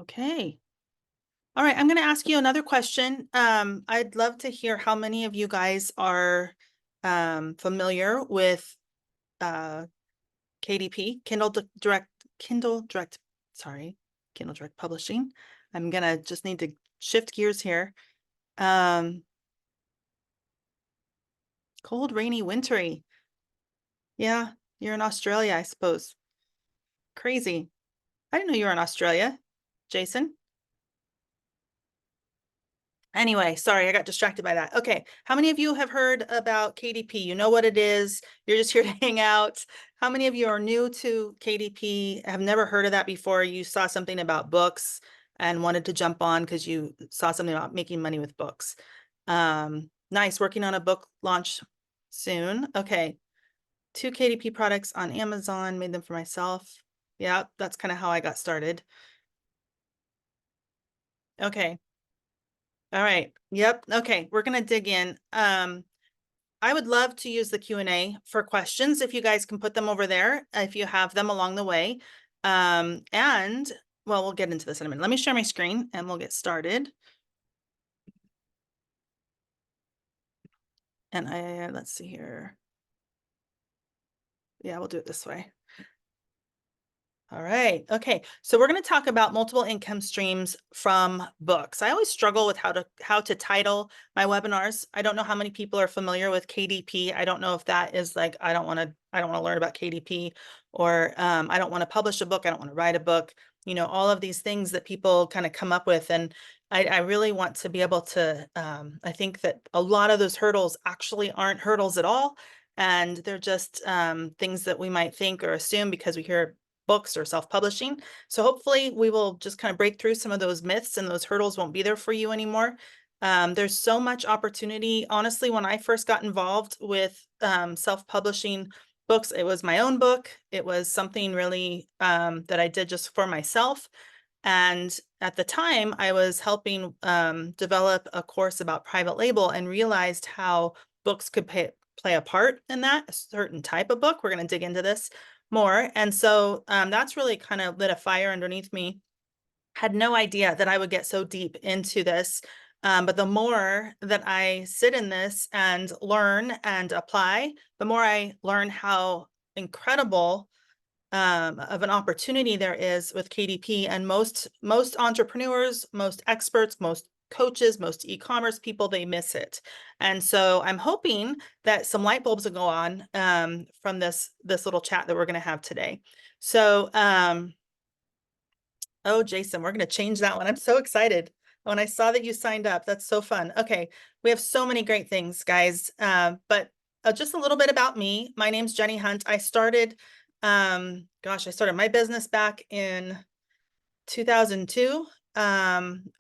Okay. All right. I'm going to ask you another question. I'd love to hear how many of you guys are familiar with uh, KDP, Kindle Direct, sorry, Kindle Direct Publishing. I'm gonna just need to shift gears here. Um, Cold, rainy, wintry. Yeah, you're in Australia, I suppose. Crazy. I didn't know you were in Australia, Jason. Anyway, sorry, I got distracted by that. Okay, how many of you have heard about KDP? You know what it is. You're just here to hang out. How many of you are new to KDP, have never heard of that before? You saw something about books and wanted to jump on because you saw something about making money with books. Nice, working on a book launch soon. Okay, 2 KDP products on Amazon, made them for myself. Yeah, that's kind of how I got started. Okay. All right. Yep. Okay. We're going to dig in. I would love to use the Q&A for questions if you guys can put them over there, if you have them along the way. And well, we'll get into this in a minute. Let me share my screen and we'll get started. And let's see here. Yeah, we'll do it this way. All right. Okay. So we're going to talk about multiple income streams from books. I always struggle with how to title my webinars. I don't know how many people are familiar with KDP. I don't know if that is like I don't want to learn about KDP, or I don't want to publish a book. I don't want to write a book. You know, all of these things that people kind of come up with, and I really want to be able to. I think that a lot of those hurdles actually aren't hurdles at all. And they're just things that we might think or assume because we hear books or self-publishing. So hopefully we will just kind of break through some of those myths and those hurdles won't be there for you anymore. There's so much opportunity. Honestly, when I first got involved with self-publishing books, it was my own book. It was something really that I did just for myself. And at the time, I was helping develop a course about private label and realized how books could play a part in that, a certain type of book. We're going to dig into this more. And so that's really kind of lit a fire underneath me. Had no idea that I would get so deep into this. But the more that I sit in this and learn and apply, the more I learn how incredible of an opportunity there is with KDP. And most entrepreneurs, most experts, most coaches, most e-commerce people, they miss it. And so I'm hoping that some light bulbs will go on from this little chat that we're going to have today. So, oh, Jason, we're going to change that one. I'm so excited. When I saw that you signed up, that's so fun. Okay, we have so many great things, guys. But just a little bit about me. My name's Jenny Hunt. I started I started my business back in 2002.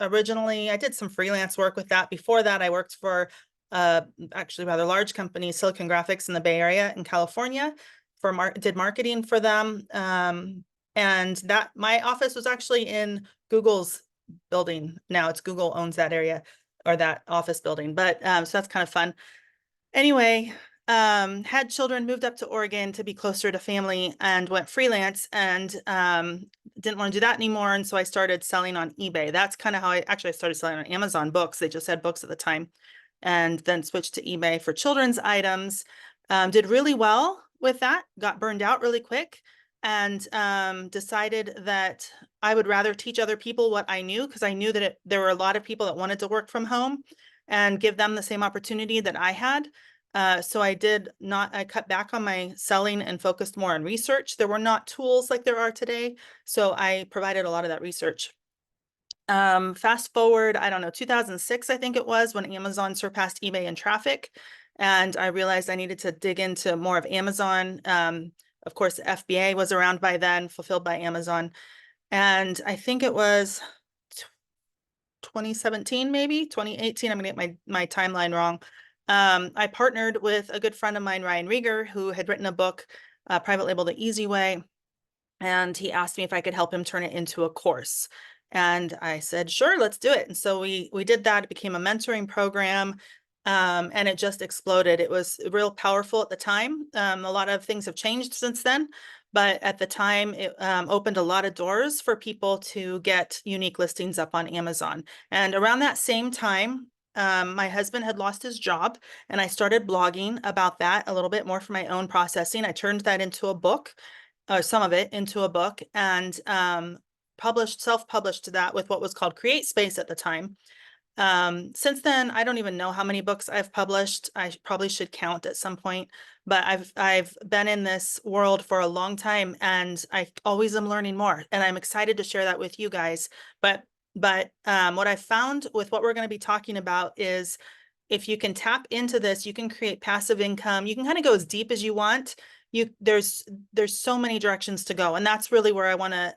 Originally, I did some freelance work with that. Before that, I worked for actually rather large company, Silicon Graphics in the Bay Area in California, did marketing for them. And that my office was actually in Google's building. Now it's Google owns that area or that office building. But so that's kind of fun. Anyway, had children, moved up to Oregon to be closer to family, and went freelance, and didn't want to do that anymore. And so I started selling on eBay. That's kind of how I started selling on Amazon books. They just had books at the time, and then switched to eBay for children's items. Did really well with that, got burned out really quick, and decided that I would rather teach other people what I knew, because I knew that there were a lot of people that wanted to work from home and give them the same opportunity that I had. So I cut back on my selling and focused more on research. There were not tools like there are today, so I provided a lot of that research. Fast forward, I don't know, 2006, I think it was, when Amazon surpassed eBay in traffic. And I realized I needed to dig into more of Amazon. Of course, the FBA was around by then, fulfilled by Amazon. And I think it was 2017, maybe 2018. I'm gonna get my timeline wrong. I partnered with a good friend of mine, Ryan Rieger, who had written a book, Private Label the Easy Way. And he asked me if I could help him turn it into a course. And I said, sure, let's do it. And so we did that. It became a mentoring program. And it just exploded. It was real powerful at the time. A lot of things have changed since then, but at the time it opened a lot of doors for people to get unique listings up on Amazon. And around that same time, my husband had lost his job, and I started blogging about that a little bit more for my own processing. I turned that into a book, or some of it into a book, and self-published that with what was called Create Space at the time. Since then, I don't even know how many books I've published. I probably should count at some point, but I've been in this world for a long time, and I always am learning more, and I'm excited to share that with you guys. But what I found with what we're going to be talking about is if you can tap into this, you can create passive income. You can kind of go as deep as you want. There's so many directions to go, and that's really where I want to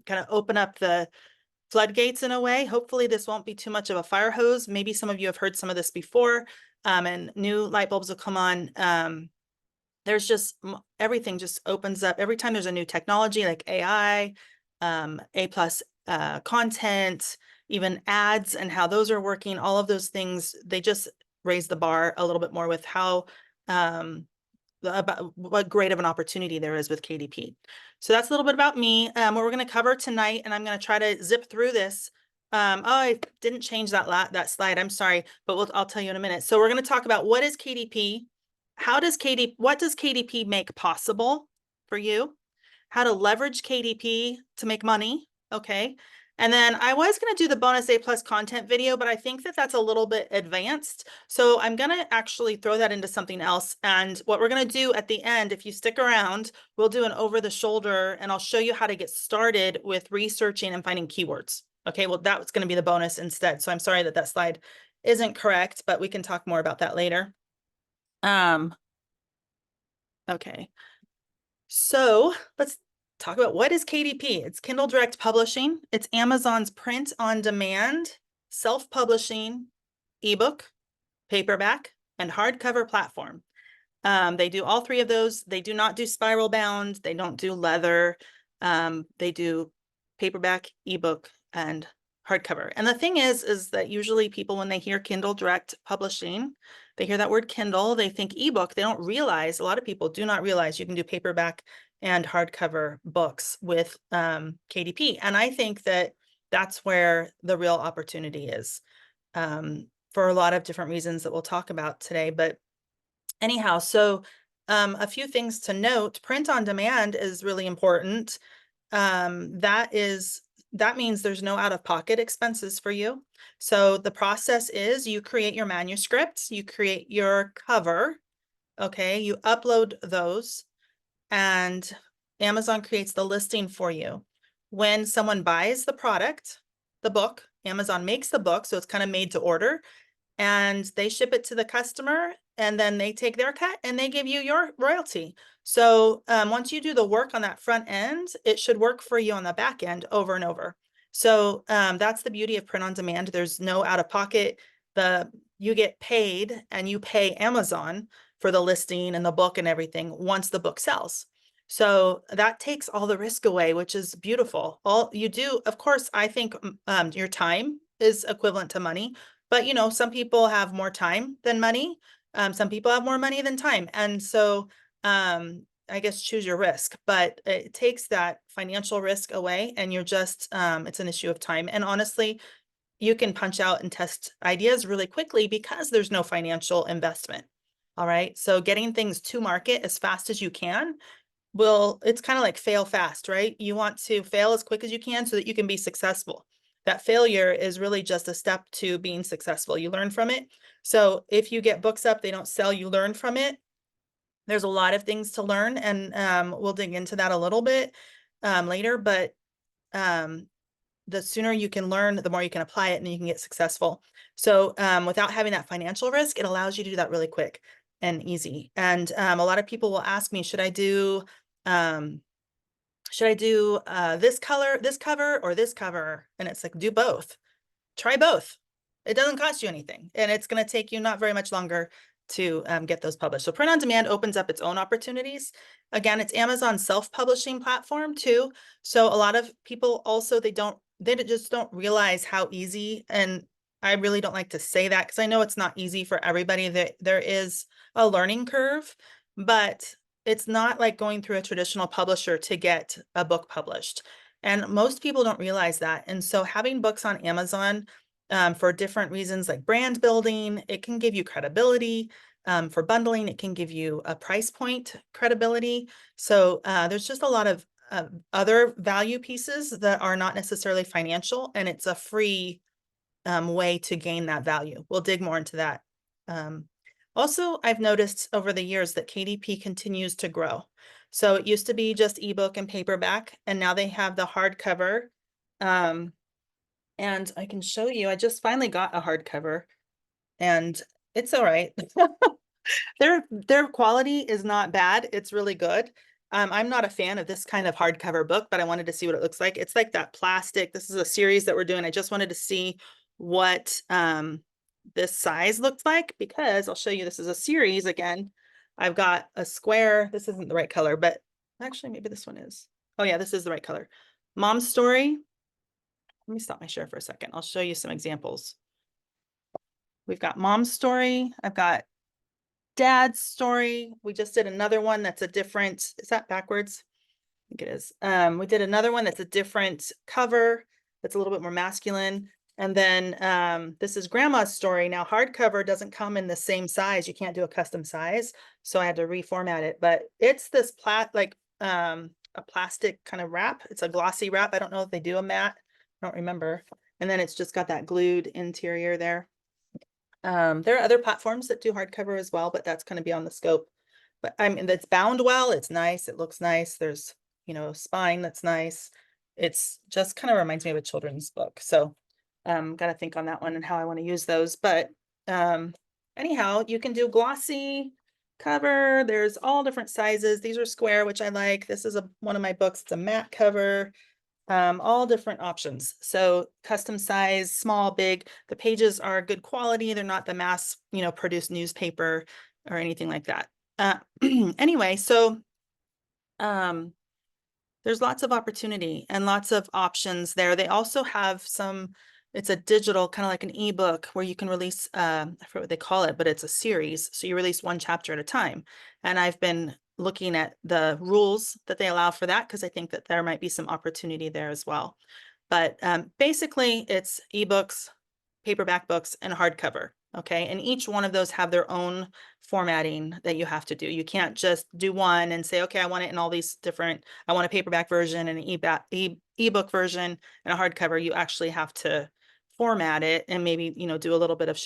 kind of open up the floodgates in a way. Hopefully this won't be too much of a fire hose. Maybe some of you have heard some of this before, and new light bulbs will come on. There's just everything just opens up every time there's a new technology like AI, A plus content, even ads and how those are working. All of those things, they just raise the bar a little bit more with how about what great of an opportunity there is with KDP. So that's a little bit about me. What we're going to cover tonight, and I'm going to try to zip through this. Oh, I didn't change that slide. I'm sorry, but I'll tell you in a minute. So we're going to talk about what is KDP, what does KDP make possible for you, how to leverage KDP to make money. Okay. And then I was going to do the bonus A plus content video, but I think that that's a little bit advanced. So I'm going to actually throw that into something else. And what we're going to do at the end, if you stick around, we'll do an over the shoulder, and I'll show you how to get started with researching and finding keywords. Okay, well, that was going to be the bonus instead. So I'm sorry that that slide isn't correct, but we can talk more about that later. Okay. So let's talk about what is KDP. It's Kindle Direct Publishing. It's Amazon's print on demand, self-publishing, ebook, paperback, and hardcover platform. They do all three of those. They do not do spiral bound. They don't do leather. They do paperback, ebook, and hardcover. And the thing is that usually people, when they hear Kindle Direct Publishing, they hear that word Kindle, they think ebook. They don't realize, a lot of people do not realize you can do paperback and hardcover books with KDP. And I think that that's where the real opportunity is, for a lot of different reasons that we'll talk about today. But anyhow, so a few things to note. Print on demand is really important. That means there's no out-of-pocket expenses for you. So the process is you create your manuscripts, you create your cover, okay, you upload those, and Amazon creates the listing for you. When someone buys the product, the book, Amazon makes the book, so it's kind of made to order, and they ship it to the customer, and then they take their cut and they give you your royalty. So once you do the work on that front end, it should work for you on the back end over and over. So that's the beauty of print on demand. There's no out of pocket. You get paid, and you pay Amazon for the listing and the book and everything once the book sells. So that takes all the risk away, which is beautiful. All you do, of course, I think your time is equivalent to money. But, some people have more time than money. Some people have more money than time. And so I guess choose your risk, but it takes that financial risk away, and you're just, it's an issue of time. And honestly, you can punch out and test ideas really quickly because there's no financial investment. All right. So getting things to market as fast as you can it's kind of like fail fast, right? You want to fail as quick as you can so that you can be successful. That failure is really just a step to being successful. You learn from it. So if you get books up, they don't sell, you learn from it. There's a lot of things to learn, and we'll dig into that a little bit later, but the sooner you can learn, the more you can apply it, and you can get successful. So without having that financial risk, it allows you to do that really quick and easy. And a lot of people will ask me, should I do this cover, or this cover? And it's like, do both. Try both. It doesn't cost you anything, and it's going to take you not very much longer to get those published. So print on demand opens up its own opportunities. Again, it's Amazon's self-publishing platform too. So a lot of people also, they just don't realize how easy, and I really don't like to say that because I know it's not easy for everybody. There is a learning curve, but it's not like going through a traditional publisher to get a book published. And most people don't realize that. And so having books on Amazon for different reasons like brand building, it can give you credibility. For bundling, it can give you a price point credibility. So there's just a lot of other value pieces that are not necessarily financial, and it's a free way to gain that value. We'll dig more into that. Also, I've noticed over the years that KDP continues to grow. So it used to be just ebook and paperback, and now they have the hardcover. And I can show you, I just finally got a hardcover, and it's all right. Their quality is not bad. It's really good. I'm not a fan of this kind of hardcover book, but I wanted to see what it looks like. It's like that plastic. This is a series that we're doing. I just wanted to see what this size looks like, because I'll show you this is a series again. I've got a square. This isn't the right color, but actually maybe this one is. Oh yeah, this is the right color. Mom's Story. Let me stop my share for a second. I'll show you some examples. We've got Mom's Story. I've got Dad's Story. We just did another one that's a different, is that backwards? I think it is. We did another one that's a different cover, that's a little bit more masculine. And then this is Grandma's Story. Now hardcover doesn't come in the same size. You can't do a custom size. So I had to reformat it, but it's this a plastic kind of wrap. It's a glossy wrap. I don't know if they do a matte. I don't remember. And then it's just got that glued interior there. There are other platforms that do hardcover as well, but that's going to be on the scope. But I mean, that's bound well. It's nice. It looks nice. There's, spine that's nice. It's just kind of reminds me of a children's book. So got to think on that one and how I want to use those. But anyhow, you can do glossy cover. There's all different sizes. These are square, which I like. This is one of my books. It's a matte cover. All different options. So custom size, small, big. The pages are good quality. They're not the mass, produced newspaper or anything like that. Anyway, so there's lots of opportunity and lots of options there. They also have it's a digital, kind of like an ebook where you can release, I forget what they call it, but it's a series. So you release one chapter at a time. And I've been looking at the rules that they allow for that, because I think that there might be some opportunity there as well. But basically it's ebooks, paperback books, and hardcover. Okay. And each one of those have their own formatting that you have to do. You can't just do one and say, okay, I want it in all these different, I want a paperback version and an ebook version and a hardcover. You actually have to format it and maybe, do a little bit of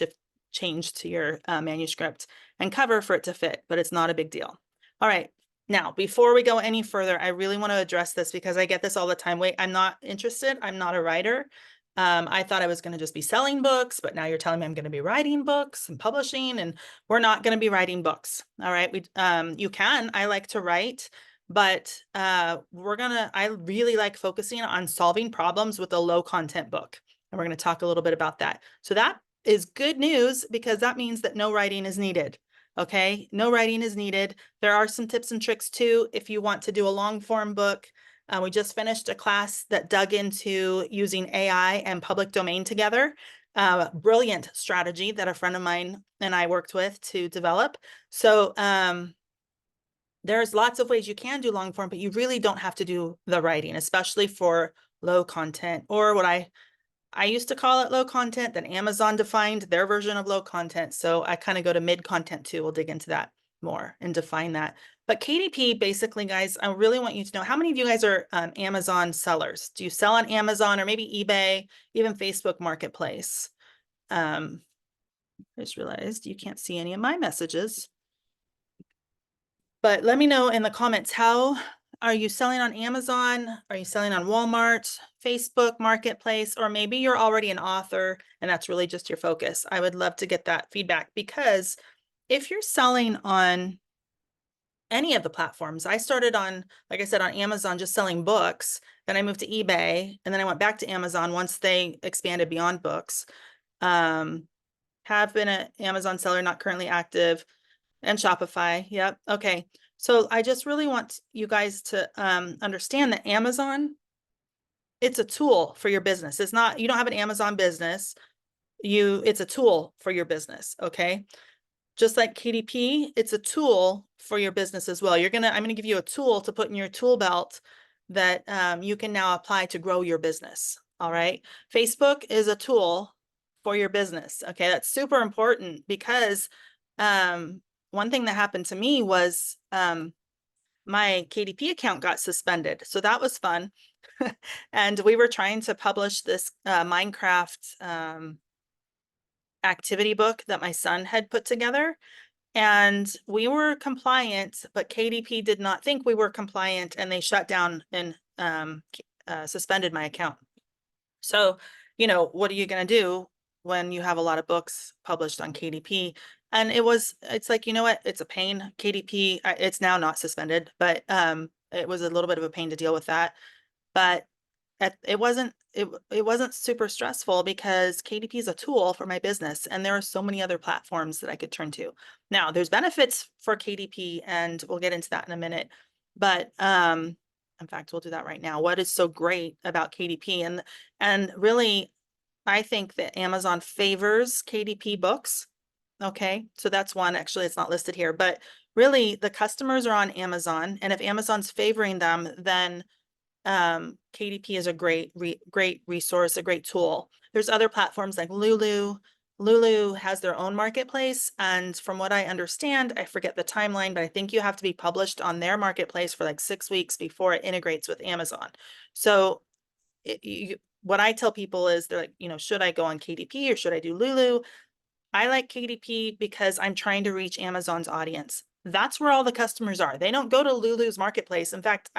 change to your manuscript and cover for it to fit, but it's not a big deal. All right. Now, before we go any further, I really want to address this because I get this all the time. Wait, I'm not interested. I'm not a writer. I thought I was going to just be selling books, but now you're telling me I'm going to be writing books and publishing, and we're not going to be writing books. All right. You can, I like to write, but I really like focusing on solving problems with a low content book. And we're going to talk a little bit about that. So that is good news, because that means that no writing is needed. Okay. No writing is needed. There are some tips and tricks too, if you want to do a long form book. We just finished a class that dug into using AI and public domain together. Brilliant strategy that a friend of mine and I worked with to develop. So there's lots of ways you can do long form, but you really don't have to do the writing, especially for low content, or what I used to call it low content, then Amazon defined their version of low content. So I kind of go to mid content too. We'll dig into that more and define that. But KDP, basically, guys, I really want you to know, how many of you guys are Amazon sellers? Do you sell on Amazon or maybe eBay, even Facebook Marketplace? I just realized you can't see any of my messages. But let me know in the comments, how are you selling on Amazon? Are you selling on Walmart, Facebook Marketplace, or maybe you're already an author and that's really just your focus? I would love to get that feedback, because if you're selling on any of the platforms, I started on, like I said, on Amazon, just selling books. Then I moved to eBay, and then I went back to Amazon once they expanded beyond books. Have been an Amazon seller, not currently active, and Shopify. Yep. Okay. So I just really want you guys to understand that Amazon, it's a tool for your business. It's not, you don't have an Amazon business. It's a tool for your business. Okay. just like KDP, it's a tool for your business as well. I'm gonna give you a tool to put in your tool belt that you can now apply to grow your business. All right. Facebook is a tool for your business. Okay. That's super important because one thing that happened to me was my KDP account got suspended. So that was fun. And we were trying to publish this Minecraft activity book that my son had put together. And we were compliant, but KDP did not think we were compliant, and they shut down and suspended my account. So, what are you going to do when you have a lot of books published on KDP? And it's like, you know what? It's a pain. KDP, it's now not suspended, but it was a little bit of a pain to deal with that. But it wasn't super stressful because KDP is a tool for my business, and there are so many other platforms that I could turn to. Now, there's benefits for KDP, and we'll get into that in a minute. But in fact, we'll do that right now. What is so great about KDP? And really, I think that Amazon favors KDP books. Okay, so that's one. Actually, it's not listed here, but really, the customers are on Amazon, and if Amazon's favoring them, then KDP is a great resource, a great tool. There's other platforms like Lulu. Lulu has their own marketplace, and from what I understand, I forget the timeline, but I think you have to be published on their marketplace for like 6 weeks before it integrates with Amazon. So what I tell people is, they're like, should I go on KDP or should I do Lulu? I like KDP because I'm trying to reach Amazon's audience. That's where all the customers are. They don't go to Lulu's marketplace. In fact,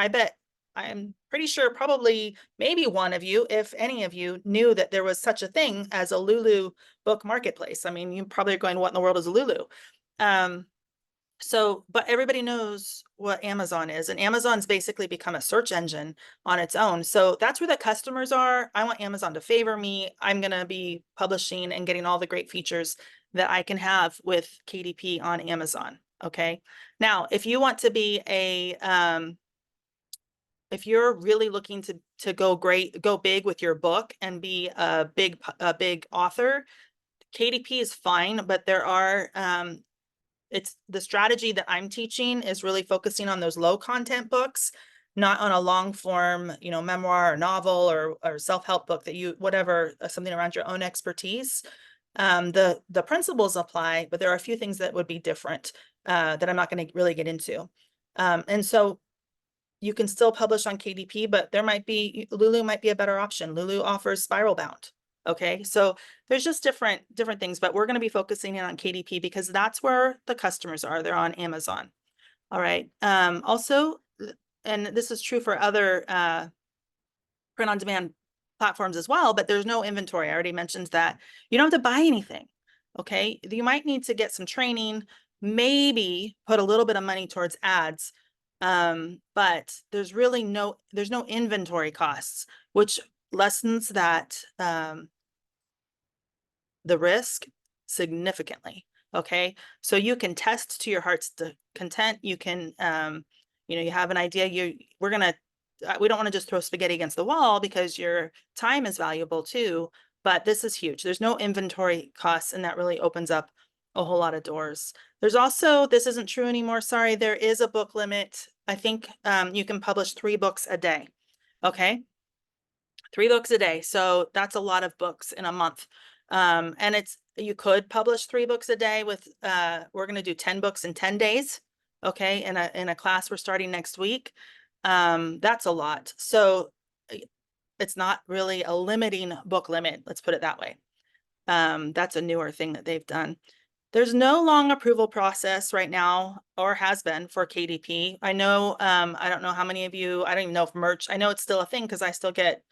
I'm pretty sure probably maybe one of you, if any of you, knew that there was such a thing as a Lulu book marketplace. I mean, you probably are going, what in the world is a Lulu? But everybody knows what Amazon is, and Amazon's basically become a search engine on its own. So that's where the customers are. I want Amazon to favor me. I'm going to be publishing and getting all the great features that I can have with KDP on Amazon. Okay. Now, if you want to be if you're really looking to go big with your book and be a big author, KDP is fine, but there are it's the strategy that I'm teaching is really focusing on those low content books, not on a long form, memoir or novel or self-help book whatever, something around your own expertise. The principles apply, but there are a few things that would be different that I'm not going to really get into. And so you can still publish on KDP, but Lulu might be a better option. Lulu offers spiral bound. Okay, so there's just different things, but we're going to be focusing in on KDP because that's where the customers are. They're on Amazon. All right. Also, and this is true for other print on demand platforms as well, but there's no inventory. I already mentioned that. You don't have to buy anything. Okay, you might need to get some training, maybe put a little bit of money towards ads. But there's no inventory costs, which lessens that the risk significantly. Okay, so you can test to your heart's content. You can you have an idea. We don't want to just throw spaghetti against the wall because your time is valuable too, but this is huge. There's no inventory costs, and that really opens up a whole lot of doors. There's also, this isn't true anymore, sorry, there is a book limit. I think you can publish 3 books a day. Okay, 3 books a day. So that's a lot of books in a month. And you could publish 3 books a day with, we're going to do 10 books in 10 days. Okay, in a class we're starting next week. That's a lot. So it's not really a limiting book limit. Let's put it that way. That's a newer thing that they've done. There's no long approval process right now, or has been, for KDP. I know, I don't know how many of you, I don't even know if merch, I know it's still a thing because I still get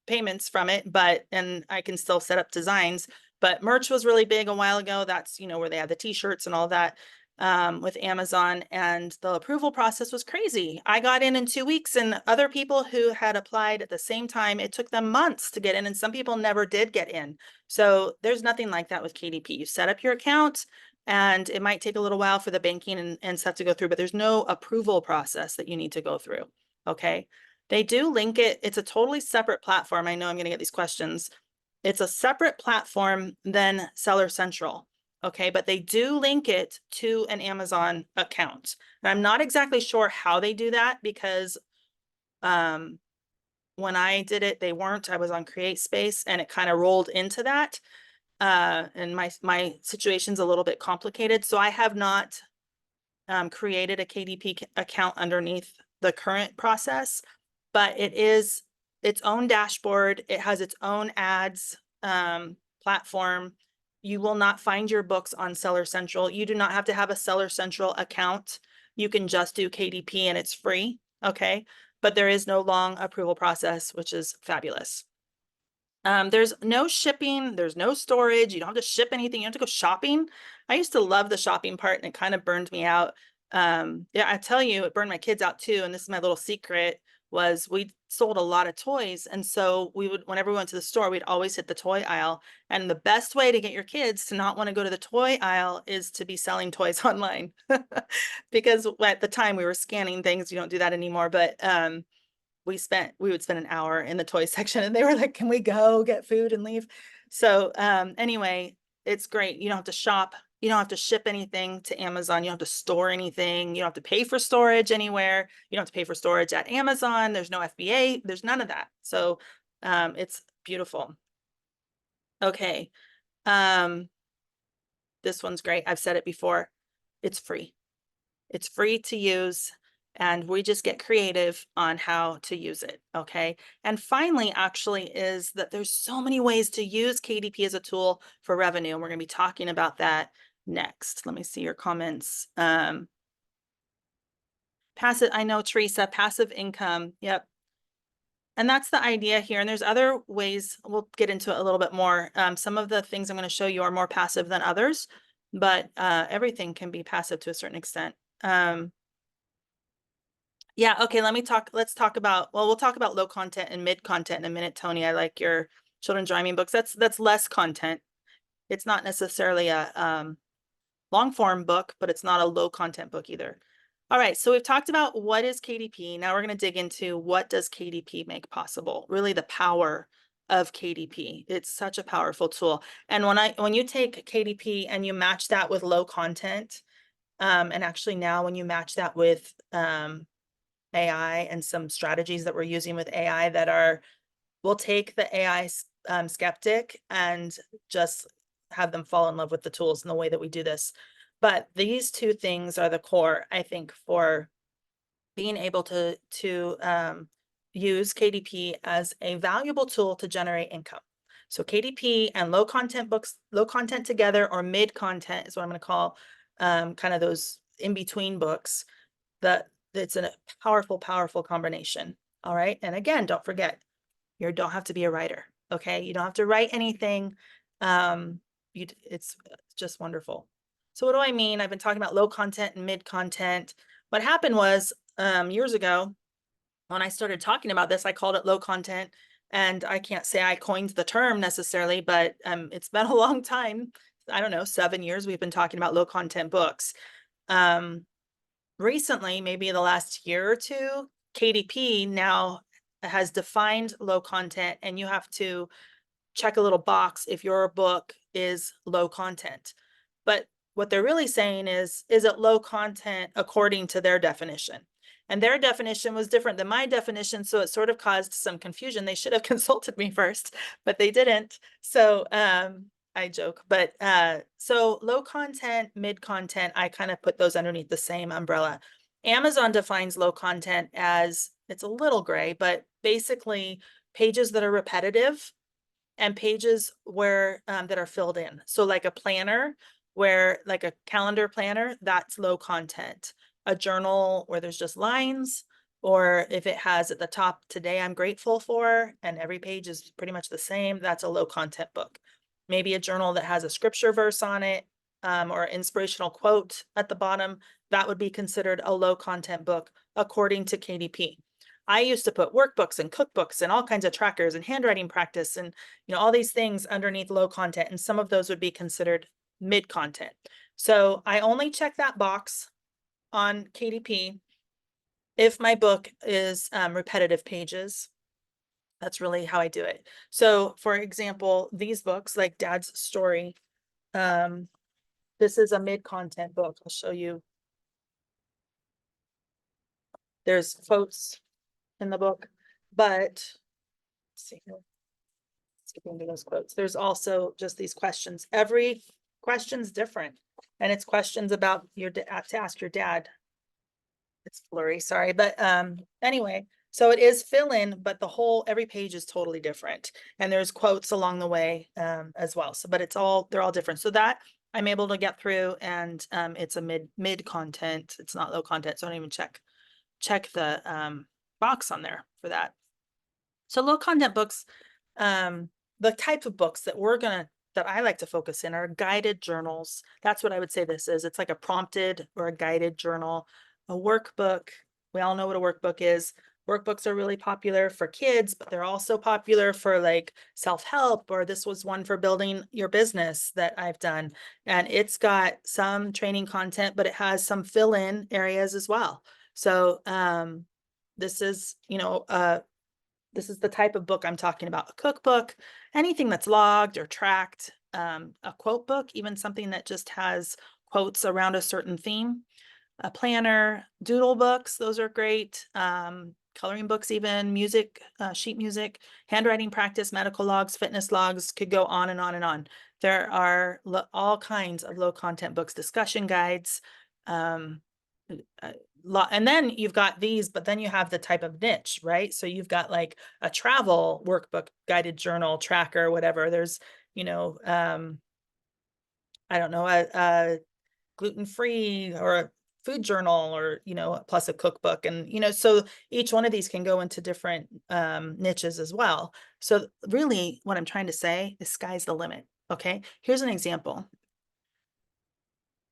payments from it, and I can still set up designs, but merch was really big a while ago. That's, where they had the t-shirts and all that with Amazon, and the approval process was crazy. I got in 2 weeks, and other people who had applied at the same time, it took them months to get in, and some people never did get in. So there's nothing like that with KDP. You set up your account, and it might take a little while for the banking and stuff to go through, but there's no approval process that you need to go through. Okay. They do link it. It's a totally separate platform. I know I'm going to get these questions. It's a separate platform than Seller Central. Okay, but they do link it to an Amazon account. And I'm not exactly sure how they do that because when I did it, they weren't. I was on CreateSpace and it kind of rolled into that. And my situation's a little bit complicated. So I have not created a KDP account underneath the current process, but it is its own dashboard. It has its own ads platform. You will not find your books on Seller Central. You do not have to have a Seller Central account. You can just do KDP and it's free. Okay. But there is no long approval process, which is fabulous. There's no shipping, there's no storage, you don't have to ship anything, you don't have to go shopping. I used to love the shopping part and it kind of burned me out. Yeah, I tell you, it burned my kids out too. And this is my little secret was we sold a lot of toys. And so we would, whenever we went to the store, we'd always hit the toy aisle. And the best way to get your kids to not want to go to the toy aisle is to be selling toys online. Because at the time we were scanning things, you don't do that anymore. But we would spend an hour in the toy section and they were like, can we go get food and leave? So anyway, it's great. You don't have to shop. You don't have to ship anything to Amazon. You don't have to store anything. You don't have to pay for storage anywhere. You don't have to pay for storage at Amazon. There's no FBA. There's none of that. So it's beautiful. Okay. This one's great. I've said it before. It's free. It's free to use and we just get creative on how to use it. Okay. And finally, actually, is that there's so many ways to use KDP as a tool for revenue. And we're going to be talking about that next. Let me see your comments. Passive, I know, Teresa, passive income. Yep. And that's the idea here. And there's other ways, we'll get into it a little bit more. Some of the things I'm going to show you are more passive than others, but everything can be passive to a certain extent. Yeah, okay, let's talk about, well, we'll talk about low content and mid content in a minute, Tony. I like your children's rhyming books. That's less content. It's not necessarily a long form book, but it's not a low content book either. All right, so we've talked about what is KDP. Now we're going to dig into what does KDP make possible, really the power of KDP. It's such a powerful tool. And when you take KDP and you match that with low content, and actually now when you match that with AI and some strategies that we're using with AI that are, we'll take the AI skeptic and just have them fall in love with the tools and the way that we do this. But these two things are the core, I think, for being able to use KDP as a valuable tool to generate income. So KDP and low content books, low content together, or mid content is what I'm going to call kind of those in between books. That it's a powerful, powerful combination. All right. And again, don't forget, you don't have to be a writer. Okay. You don't have to write anything. It's just wonderful. So what do I mean? I've been talking about low content and mid content. What happened was years ago, when I started talking about this, I called it low content. And I can't say I coined the term necessarily, but it's been a long time. I don't know, 7 years we've been talking about low content books. Recently, maybe in the last year or two, KDP now has defined low content, and you have to check a little box if your book is low content. But what they're really saying is it low content according to their definition? And their definition was different than my definition, so it sort of caused some confusion. They should have consulted me first, but they didn't. So I joke, but so low content, mid content, I kind of put those underneath the same umbrella. Amazon defines low content as, it's a little gray, but basically pages that are repetitive and pages where that are filled in. So like a planner, where like a calendar planner, that's low content. A journal where there's just lines, or if it has at the top, today I'm grateful for, and every page is pretty much the same, that's a low content book. Maybe a journal that has a scripture verse on it, or inspirational quote at the bottom, that would be considered a low content book according to KDP. I used to put workbooks and cookbooks and all kinds of trackers and handwriting practice and all these things underneath low content, and some of those would be considered mid content. So I only check that box on KDP if my book is repetitive pages. That's really how I do it. So for example, these books like Dad's Story, This is a mid-content book. I'll show you. There's quotes in the book, but let's see here. Skipping to those quotes. There's also just these questions. Every question's different, and it's questions about your to ask your dad. It's blurry, sorry, but anyway, so it is fill in, but every page is totally different, and there's quotes along the way as well. So, but they're all different. So that I'm able to get through, and it's a mid content. It's not low content, so I don't even check the box on there for that. So low content books, the type of books that I like to focus in are guided journals. That's what I would say this is. It's like a prompted or a guided journal, a workbook. We all know what a workbook is. Workbooks are really popular for kids, but they're also popular for like self-help, or this was one for building your business that I've done. And it's got some training content, but it has some fill-in areas as well. So this is, this is the type of book I'm talking about, a cookbook, anything that's logged or tracked, a quote book, even something that just has quotes around a certain theme, a planner, doodle books, those are great, coloring books even, music, sheet music, handwriting practice, medical logs, fitness logs, could go on and on and on. There are all kinds of low content books, discussion guides, and then you've got these, but then you have the type of niche, right? So you've got like a travel workbook, guided journal, tracker, whatever. There's, I don't know, a gluten-free or a food journal, or, plus a cookbook. And, so each one of these can go into different niches as well. So really what I'm trying to say is sky's the limit. Okay. Here's an example.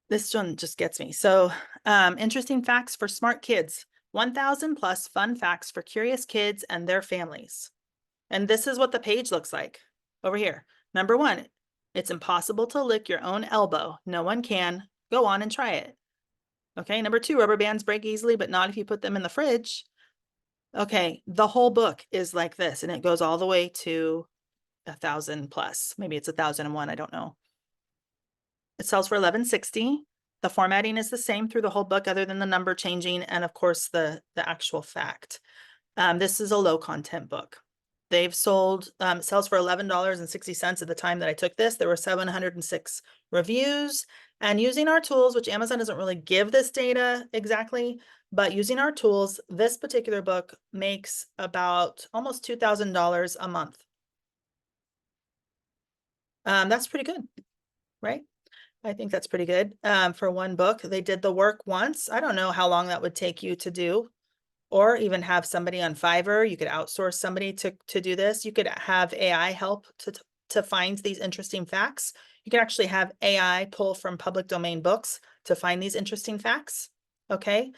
This one just gets me. So, interesting facts for smart kids, 1,000 plus fun facts for curious kids and their families. And this is what the page looks like over here. Number 1, it's impossible to lick your own elbow. No one can. Go on and try it. Okay. Number 2, rubber bands break easily, but not if you put them in the fridge. Okay. The whole book is like this, and it goes all the way to 1,000 plus. Maybe it's 1,001. I don't know. It sells for $11.60. The formatting is the same through the whole book, other than the number changing, and of course the actual fact. This is a low content book. They've sold, it sells for $11.60 at the time that I took this. There were 706 reviews, and using our tools, which Amazon doesn't really give this data exactly, but using our tools, this particular book makes about almost $2,000 a month. That's pretty good, right? I think that's pretty good for one book. They did the work once. I don't know how long that would take you to do, or even have somebody on Fiverr. You could outsource somebody to do this. You could have AI help to find these interesting facts. You can actually have AI pull from public domain books to find these interesting facts. Okay.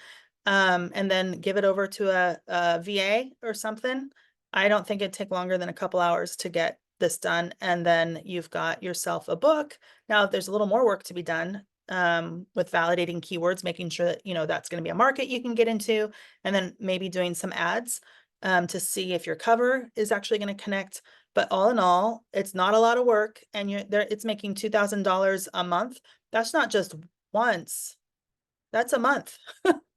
And then give it over to a VA or something. I don't think it'd take longer than a couple hours to get this done. And then you've got yourself a book. Now, there's a little more work to be done with validating keywords, making sure that, that's going to be a market you can get into, and then maybe doing some ads to see if your cover is actually going to connect. But all in all, it's not a lot of work, and it's making $2,000 a month. That's not just once, that's a month.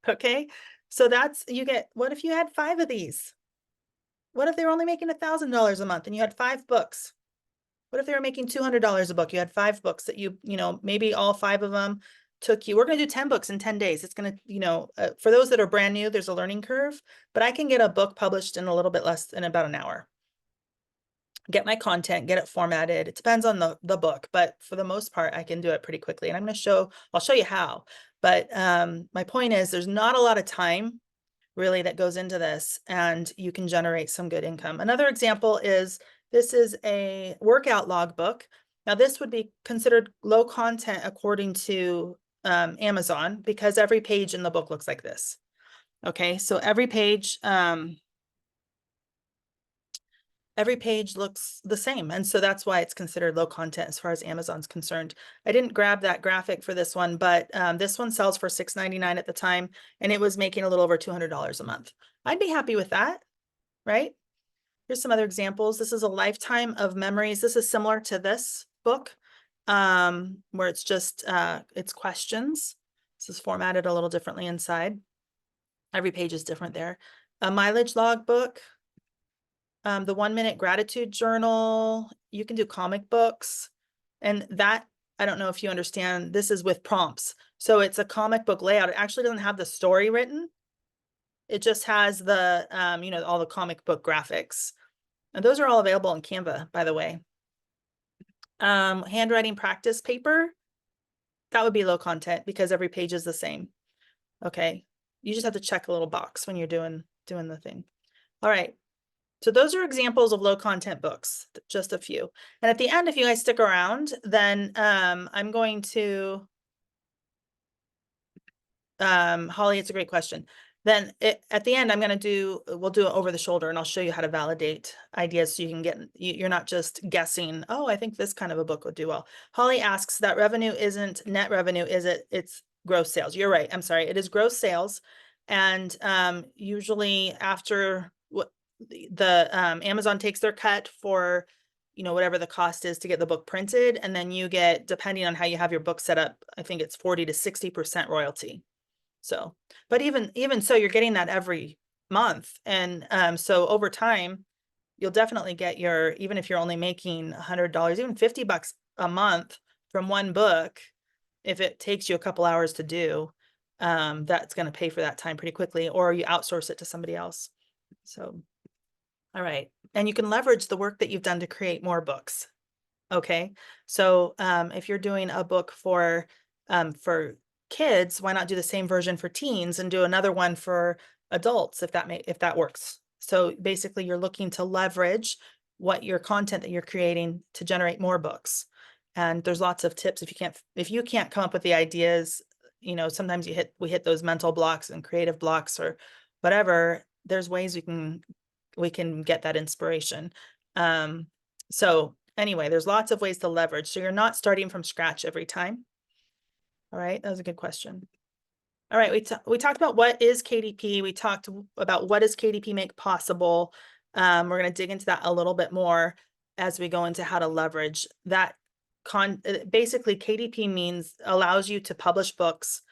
Okay. So what if you had 5 of these? What if they were only making $1,000 a month and you had 5 books? What if they were making $200 a book? You had 5 books that maybe all 5 of them took you. We're going to do 10 books in 10 days. It's going to, for those that are brand new, there's a learning curve, but I can get a book published in a little bit less than about an hour. Get my content, get it formatted. It depends on the book, but for the most part, I can do it pretty quickly. And I'll show you how. But my point is, there's not a lot of time really that goes into this, and you can generate some good income. Another example is, this is a workout log book. Now, this would be considered low content according to Amazon, because every page in the book looks like this. Okay, so every page looks the same. And so that's why it's considered low content as far as Amazon's concerned. I didn't grab that graphic for this one, but this one sells for $6.99 at the time, and it was making a little over $200 a month. I'd be happy with that, right? Here's some other examples. This is a lifetime of memories. This is similar to this book. where it's just, it's questions. This is formatted a little differently inside. Every page is different there. A mileage log book, the 1 minute gratitude journal. You can do comic books, and that, I don't know if you understand, this is with prompts. So it's a comic book layout. It actually doesn't have the story written. It just has the, all the comic book graphics. And those are all available in Canva, by the way. Handwriting practice paper, that would be low content because every page is the same. Okay. You just have to check a little box when you're doing the thing. All right. So those are examples of low content books, just a few. And at the end, if you guys stick around, then I'm going to, Holly, it's a great question. Then at the end, we'll do it over the shoulder, and I'll show you how to validate ideas so you can get, you're not just guessing, oh, I think this kind of a book would do well. Holly asks, that revenue isn't net revenue, is it? It's gross sales. You're right. I'm sorry. It is gross sales. And usually after what the Amazon takes their cut for, whatever the cost is to get the book printed, and then you get, depending on how you have your book set up, I think it's 40 to 60% royalty. So, but even so, you're getting that every month. And so over time, you'll definitely get your, even if you're only making $100, even $50 a month from one book, if it takes you a couple hours to do, that's going to pay for that time pretty quickly, or you outsource it to somebody else. So, all right. And you can leverage the work that you've done to create more books. Okay. So if you're doing a book for kids, why not do the same version for teens and do another one for adults if that works. So basically you're looking to leverage what your content that you're creating to generate more books. And there's lots of tips. If you can't come up with the ideas, sometimes we hit those mental blocks and creative blocks or whatever, there's ways we can get that inspiration. So anyway, there's lots of ways to leverage. So you're not starting from scratch every time. All right, that was a good question. All right, we talked about what is KDP. We talked about what does KDP make possible. We're going to dig into that a little bit more as we go into how to leverage that. Basically, KDP allows you to publish books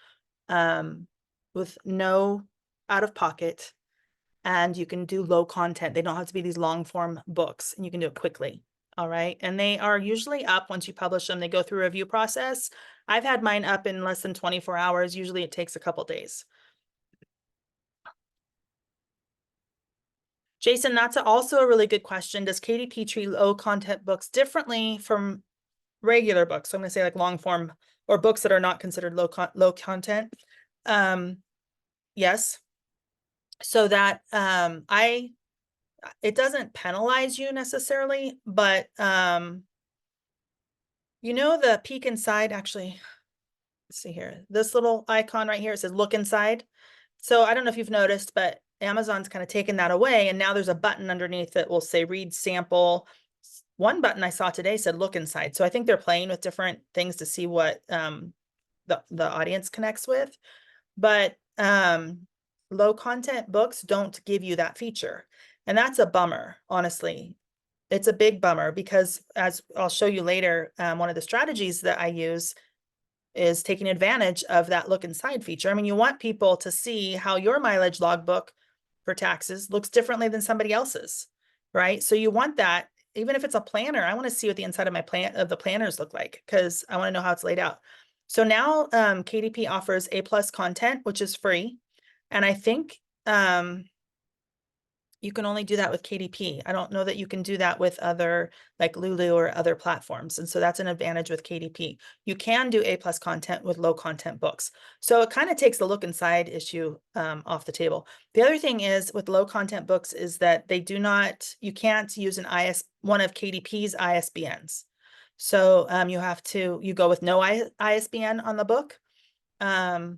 with no out of pocket, and you can do low content. They don't have to be these long form books, and you can do it quickly. All right. And they are usually up once you publish them. They go through a review process. I've had mine up in less than 24 hours. Usually it takes a couple days. Jason, that's also a really good question. Does KDP treat low content books differently from regular books? So I'm going to say like long form or books that are not considered low content. Yes. So that it doesn't penalize you necessarily, but the peek inside, actually, let's see here, this little icon right here, it says look inside. So I don't know if you've noticed, but Amazon's kind of taken that away, and now there's a button underneath that will say read sample. One button I saw today said look inside. So I think they're playing with different things to see what the audience connects with. But low content books don't give you that feature. And that's a bummer, honestly. It's a big bummer because, as I'll show you later, one of the strategies that I use is taking advantage of that look inside feature. I mean, you want people to see how your mileage logbook for taxes looks differently than somebody else's, right? So you want that, even if it's a planner, I want to see what the inside of the planners look like, because I want to know how it's laid out. So now KDP offers A+ content, which is free. And I think you can only do that with KDP. I don't know that you can do that with other, like Lulu or other platforms. And so that's an advantage with KDP. You can do A+ content with low content books. So it kind of takes the look inside issue off the table. The other thing is with low content books is that you can't use one of KDP's ISBNs. So you go with no ISBN on the book. And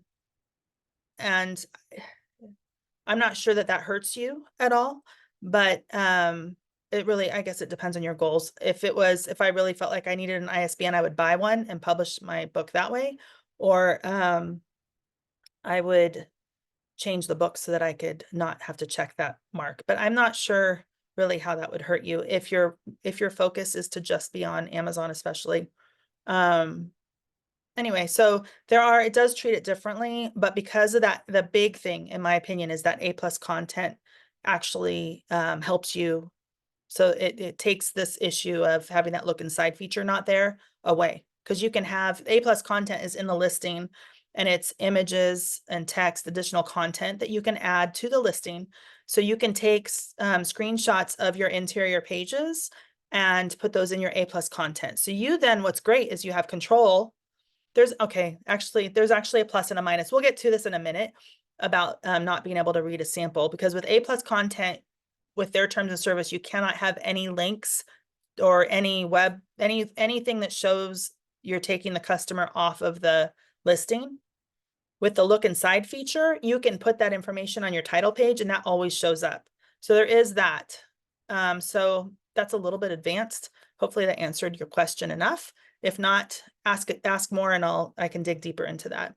I'm not sure that hurts you at all, but it really, I guess it depends on your goals. If I really felt like I needed an ISBN, I would buy one and publish my book that way, or I would change the book so that I could not have to check that mark. But I'm not sure really how that would hurt you if your focus is to just be on Amazon, especially. Anyway, so it does treat it differently, but because of that, the big thing, in my opinion, is that A+ content actually helps you. So it takes this issue of having that look inside feature not there away, because you can have A+ content is in the listing, and it's images and text, additional content that you can add to the listing. So you can take screenshots of your interior pages and put those in your A+ content. So you then, what's great is you have control. There's actually a plus and a minus. We'll get to this in a minute about not being able to read a sample, because with A+ content, with their terms of service, you cannot have any links or anything that shows you're taking the customer off of the listing. With the look inside feature, you can put that information on your title page and that always shows up. So there is that. So that's a little bit advanced. Hopefully that answered your question enough. If not, ask more and I can dig deeper into that.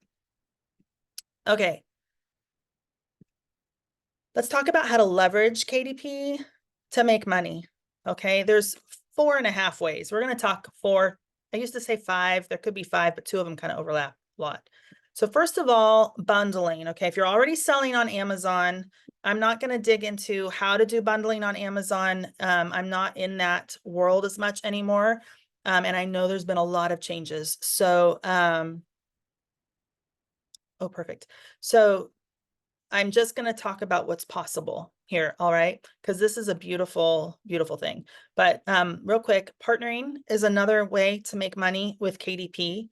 Okay. Let's talk about how to leverage KDP to make money. Okay, there's 4.5 ways. We're going to talk 4. I used to say 5. There could be 5, but 2 of them kind of overlap a lot. So first of all, bundling. Okay, if you're already selling on Amazon, I'm not going to dig into how to do bundling on Amazon. I'm not in that world as much anymore. And I know there's been a lot of changes. So, oh, perfect. So I'm just going to talk about what's possible here. All right. Because this is a beautiful, beautiful thing. But real quick, partnering is another way to make money with KDP.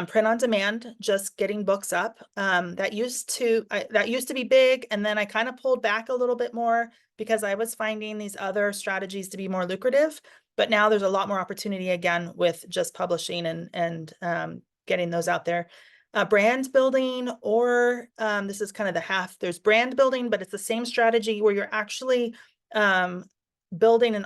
Print on demand, just getting books up. That used to be big. And then I kind of pulled back a little bit more because I was finding these other strategies to be more lucrative. But now there's a lot more opportunity again with just publishing and getting those out there. Brand building, or this is kind of the half. There's brand building, but it's the same strategy where you're actually building and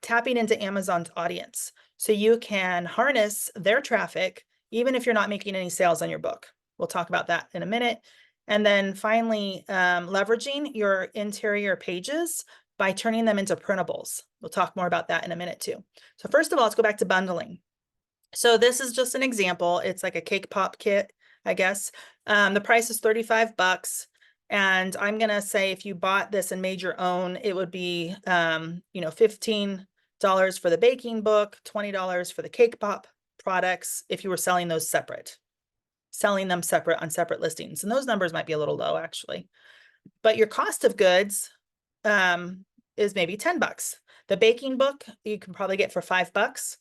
tapping into Amazon's audience. So you can harness their traffic, even if you're not making any sales on your book. We'll talk about that in a minute. And then finally, leveraging your interior pages by turning them into printables. We'll talk more about that in a minute too. So first of all, let's go back to bundling. So this is just an example. It's like a cake pop kit, I guess. The price is $35. And I'm going to say if you bought this and made your own, it would be, $15 for the baking book, $20 for the cake pop products if you were selling them separate on separate listings. And those numbers might be a little low actually. But your cost of goods is maybe $10. The baking book you can probably get for $5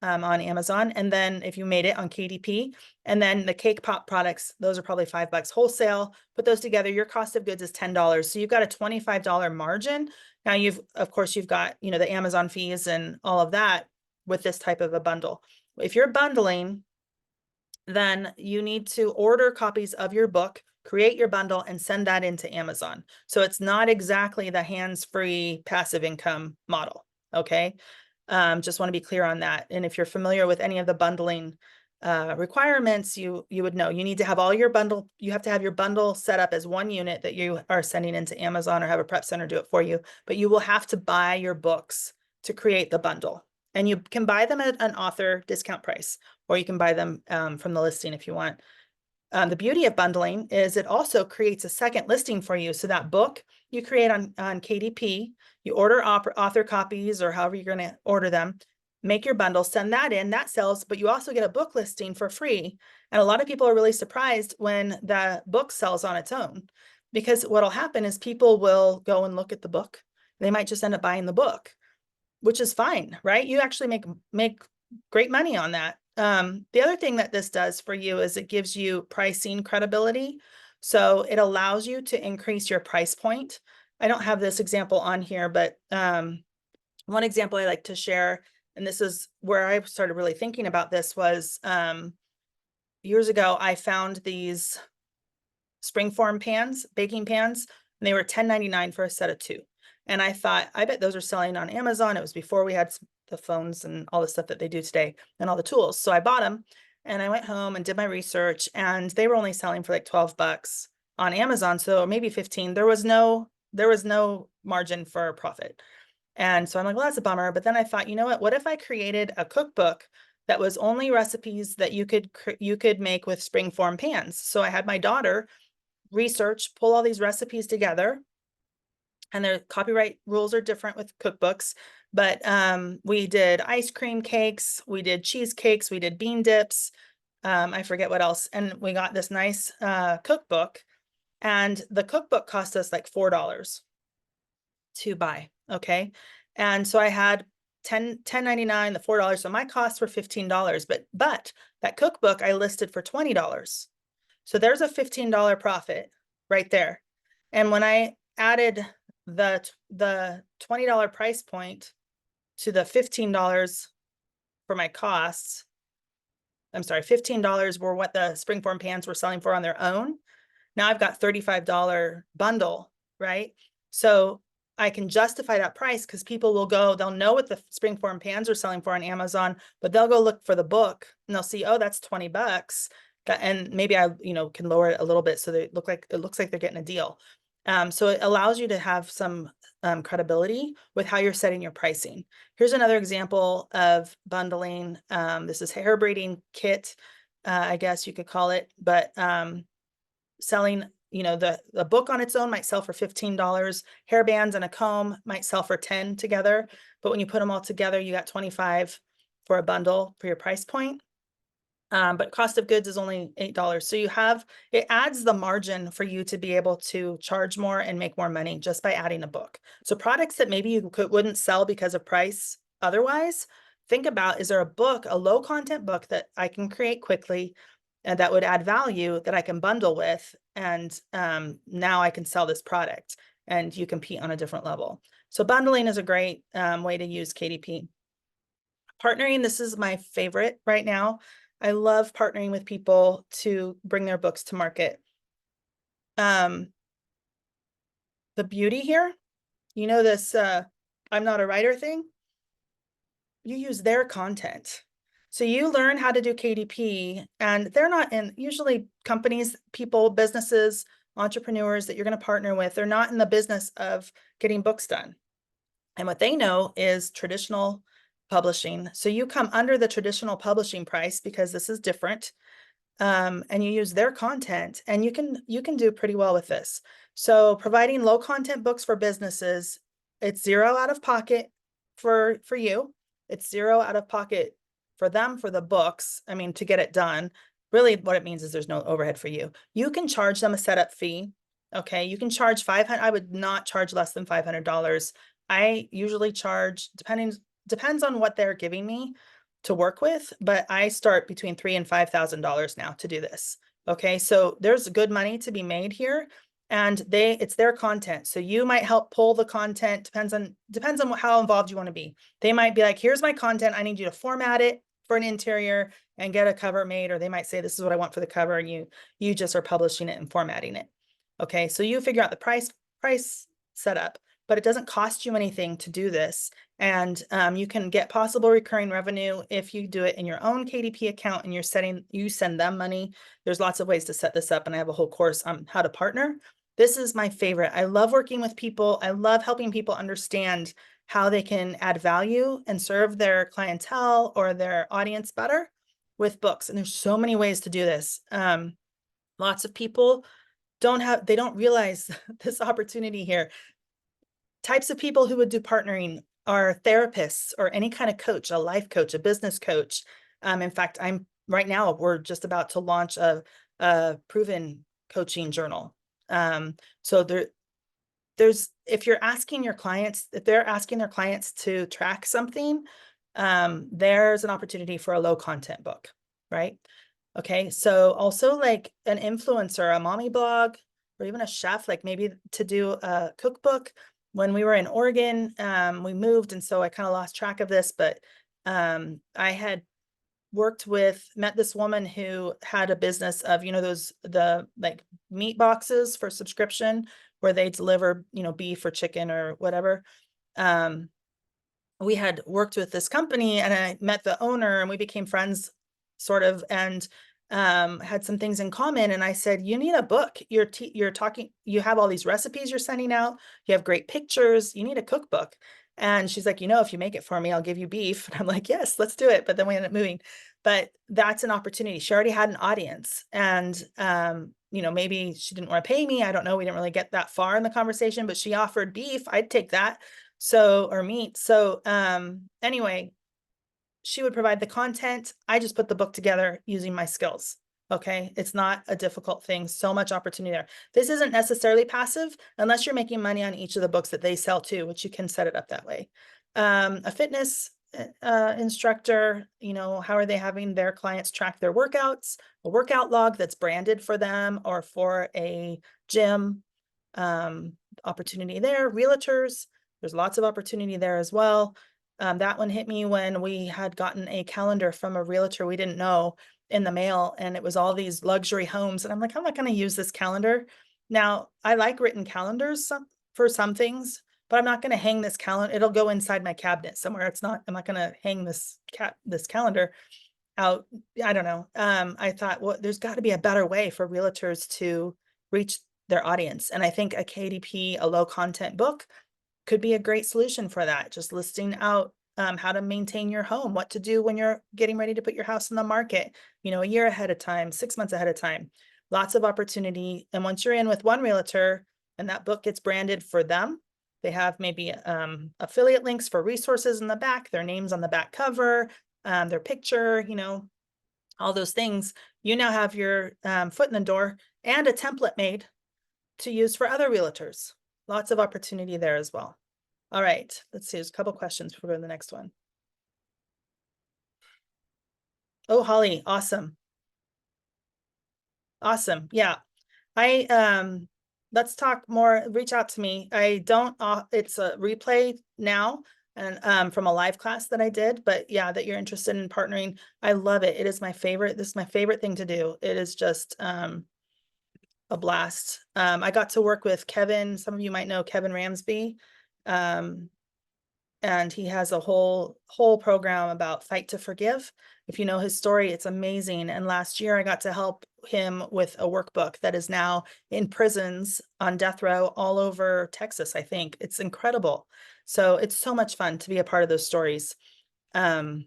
on Amazon. And then if you made it on KDP, and then the cake pop products, those are probably $5 wholesale. Put those together, your cost of goods is $10. So you've got a $25 margin. Now of course you've got, the Amazon fees and all of that with this type of a bundle. If you're bundling, then you need to order copies of your book, create your bundle, and send that into Amazon. So it's not exactly the hands-free passive income model. Okay. Just want to be clear on that. And if you're familiar with any of the bundling requirements, you would know you need to have you have to have your bundle set up as one unit that you are sending into Amazon, or have a prep center do it for you. But you will have to buy your books to create the bundle. And you can buy them at an author discount price, or you can buy them from the listing if you want. The beauty of bundling is it also creates a second listing for you. So that book you create on KDP, you order author copies or however you're going to order them, make your bundle, send that in, that sells, but you also get a book listing for free. And a lot of people are really surprised when the book sells on its own, because what'll happen is people will go and look at the book. They might just end up buying the book, which is fine, right? You actually make great money on that. The other thing that this does for you is it gives you pricing credibility. So it allows you to increase your price point. I don't have this example on here, but one example I like to share, and this is where I started really thinking about this, was years ago, I found these springform pans, baking pans, and they were $10.99 for a set of 2. And I thought, I bet those are selling on Amazon. It was before we had the phones and all the stuff that they do today and all the tools. So I bought them and I went home and did my research, and they were only selling for like $12 on Amazon. So maybe 15. There was no margin for profit. And so I'm like, well, that's a bummer. But then I thought, you know what if I created a cookbook that was only recipes that you could make with springform pans. So I had my daughter research, pull all these recipes together, and their copyright rules are different with cookbooks, but we did ice cream cakes, we did cheesecakes, we did bean dips, I forget what else, and we got this nice cookbook, and the cookbook cost us like $4 to buy. Okay. And so I had 10.99, the $4. So my costs were $15, but that cookbook I listed for $20. So there's a $15 profit right there. And when I added the $20 price point to the $15 for my costs, I'm sorry, $15 were what the springform pans were selling for on their own. Now I've got $35 bundle, right? So I can justify that price because people will go, they'll know what the springform pans are selling for on Amazon, but they'll go look for the book and they'll see, oh, that's $20. And maybe I, can lower it a little bit so they look like, it looks like they're getting a deal. So it allows you to have some credibility with how you're setting your pricing. Here's another example of bundling. This is hair braiding kit, I guess you could call it, but selling, the book on its own might sell for $15. Hair bands and a comb might sell for 10 together, but when you put them all together, you got 25 for a bundle for your price point. But cost of goods is only $8. So it adds the margin for you to be able to charge more and make more money just by adding a book. So products that maybe you wouldn't sell because of price otherwise, think about, is there a book, a low content book that I can create quickly and that would add value that I can bundle with, and now I can sell this product and you compete on a different level. So bundling is a great way to use KDP. Partnering, this is my favorite right now. I love partnering with people to bring their books to market. The beauty here, this I'm not a writer thing, you use their content. So you learn how to do KDP, and they're not in, usually companies, people, businesses, entrepreneurs that you're going to partner with, they're not in the business of getting books done. And what they know is traditional publishing. So you come under the traditional publishing price because this is different. And you use their content, and you can do pretty well with this. So providing low content books for businesses, it's zero out of pocket for you. It's zero out of pocket for them for the books. I mean, to get it done, really what it means is there's no overhead for you. You can charge them a setup fee. Okay, you can charge 500. I would not charge less than $500. I usually charge, depends on what they're giving me to work with, but I start between $3,000 and $5,000 now to do this. Okay, so there's good money to be made here, and it's their content. So you might help pull the content, depends on how involved you want to be. They might be like, here's my content, I need you to format it for an interior and get a cover made, or they might say, this is what I want for the cover, and you just are publishing it and formatting it. Okay, so you figure out the price setup, but it doesn't cost you anything to do this. And you can get possible recurring revenue if you do it in your own KDP account and you send them money. There's lots of ways to set this up, and I have a whole course on how to partner. This is my favorite. I love working with people. I love helping people understand how they can add value and serve their clientele or their audience better with books. And there's so many ways to do this. Lots of people they don't realize this opportunity here. Types of people who would do partnering are therapists or any kind of coach, a life coach, a business coach. In fact, we're just about to launch a proven coaching journal. So if they're asking their clients to track something, there's an opportunity for a low content book, right? Okay, so also like an influencer, a mommy blog, or even a chef, like maybe to do a cookbook. When we were in Oregon, we moved, and so I kind of lost track of this, but I had met this woman who had a business of, the like meat boxes for subscription where they deliver, beef or chicken or whatever. We had worked with this company, and I met the owner, and we became friends sort of, and had some things in common. And I said, you need a book. You have all these recipes you're sending out. You have great pictures. You need a cookbook. And she's like, if you make it for me, I'll give you beef. And I'm like, yes, let's do it. But then we ended up moving. But that's an opportunity. She already had an audience. And maybe she didn't want to pay me. I don't know. We didn't really get that far in the conversation, but she offered beef. I'd take that. So, or meat. So anyway, she would provide the content. I just put the book together using my skills. Okay. It's not a difficult thing. So much opportunity there. This isn't necessarily passive unless you're making money on each of the books that they sell too, which you can set it up that way. A fitness instructor, how are they having their clients track their workouts? A workout log that's branded for them or for a gym. Opportunity there. Realtors, there's lots of opportunity there as well. That one hit me when we had gotten a calendar from a realtor we didn't know in the mail, and it was all these luxury homes. And I'm like, I'm not going to use this calendar. Now, I like written calendars for some things, but I'm not going to hang this calendar. It'll go inside my cabinet somewhere. I'm not going to hang this calendar out. I don't know. I thought, well, there's got to be a better way for realtors to reach their audience. And I think a KDP, a low content book, could be a great solution for that. Just listing out how to maintain your home, what to do when you're getting ready to put your house in the market, a year ahead of time, 6 months ahead of time. Lots of opportunity. And once you're in with one realtor and that book gets branded for them, they have maybe affiliate links for resources in the back, their names on the back cover, their picture, all those things. You now have your foot in the door and a template made to use for other realtors. Lots of opportunity there as well. All right, let's see. There's a couple questions before we go to the next one. Oh, Holly, awesome. Awesome. Yeah. Let's talk more. Reach out to me. I don't it's a replay now and from a live class that I did, but yeah, that you're interested in partnering. I love it. It is my favorite. This is my favorite thing to do. It is just a blast. I got to work with Kevin. Some of you might know Kevin Ramsby. And he has a whole program about Fight to Forgive. If you know his story, it's amazing. And last year I got to help him with a workbook that is now in prisons on death row all over Texas, I think. It's incredible. So it's so much fun to be a part of those stories. And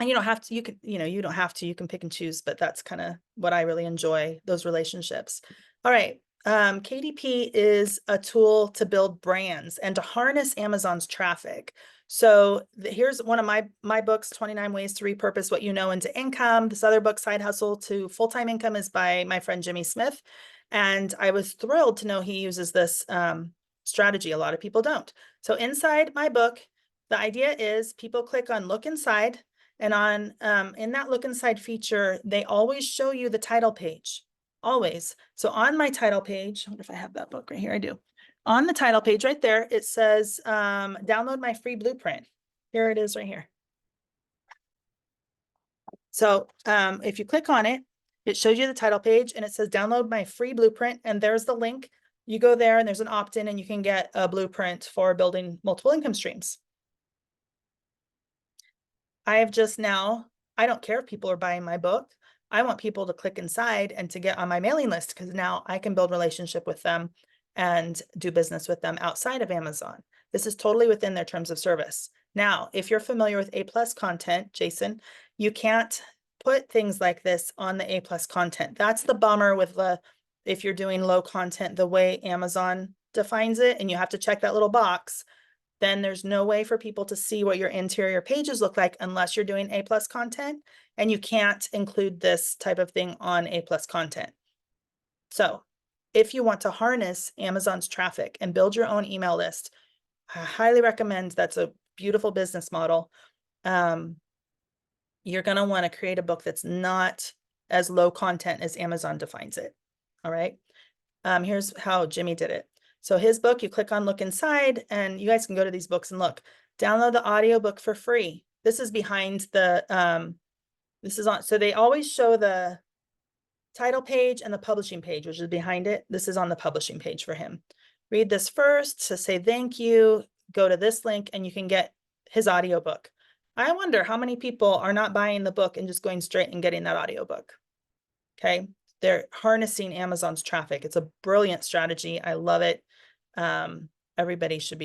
you don't have to, you don't have to, you can pick and choose, but that's kind of what I really enjoy, those relationships. All right. KDP is a tool to build brands and to harness Amazon's traffic. So here's one of my books, 29 Ways to Repurpose What You Know into Income. This other book, Side Hustle to Full-Time Income, is by my friend Jimmy Smith. And I was thrilled to know he uses this strategy. A lot of people don't. So inside my book, the idea is people click on Look Inside, and on in that Look Inside feature, they always show you the title page. Always. So on my title page, I wonder if I have that book right here. I do. On the title page right there, it says download my free blueprint. Here it is right here. So if you click on it, it shows you the title page and it says download my free blueprint. And there's the link. You go there and there's an opt-in and you can get a blueprint for building multiple income streams. I have just now, I don't care if people are buying my book. I want people to click inside and to get on my mailing list because now I can build relationship with them and do business with them outside of Amazon. This is totally within their terms of service. Now, if you're familiar with A+ content, Jason, you can't put things like this on the A+ content. That's the bummer with if you're doing low content, the way Amazon defines it, and you have to check that little box, then there's no way for people to see what your interior pages look like unless you're doing A+ content, and you can't include this type of thing on A+ content. So if you want to harness Amazon's traffic and build your own email list, I highly recommend. That's a beautiful business model. You're going to want to create a book that's not as low content as Amazon defines it. All right. Here's how Jimmy did it. So his book, you click on Look Inside, and you guys can go to these books and look. Download the audiobook for free. This is behind the, this is on, so they always show the title page and the publishing page, which is behind it. This is on the publishing page for him. Read this first to say thank you, go to this link, and you can get his audiobook. I wonder how many people are not buying the book and just going straight and getting that audiobook. Okay. They're harnessing Amazon's traffic. It's a brilliant strategy. I love it. Everybody should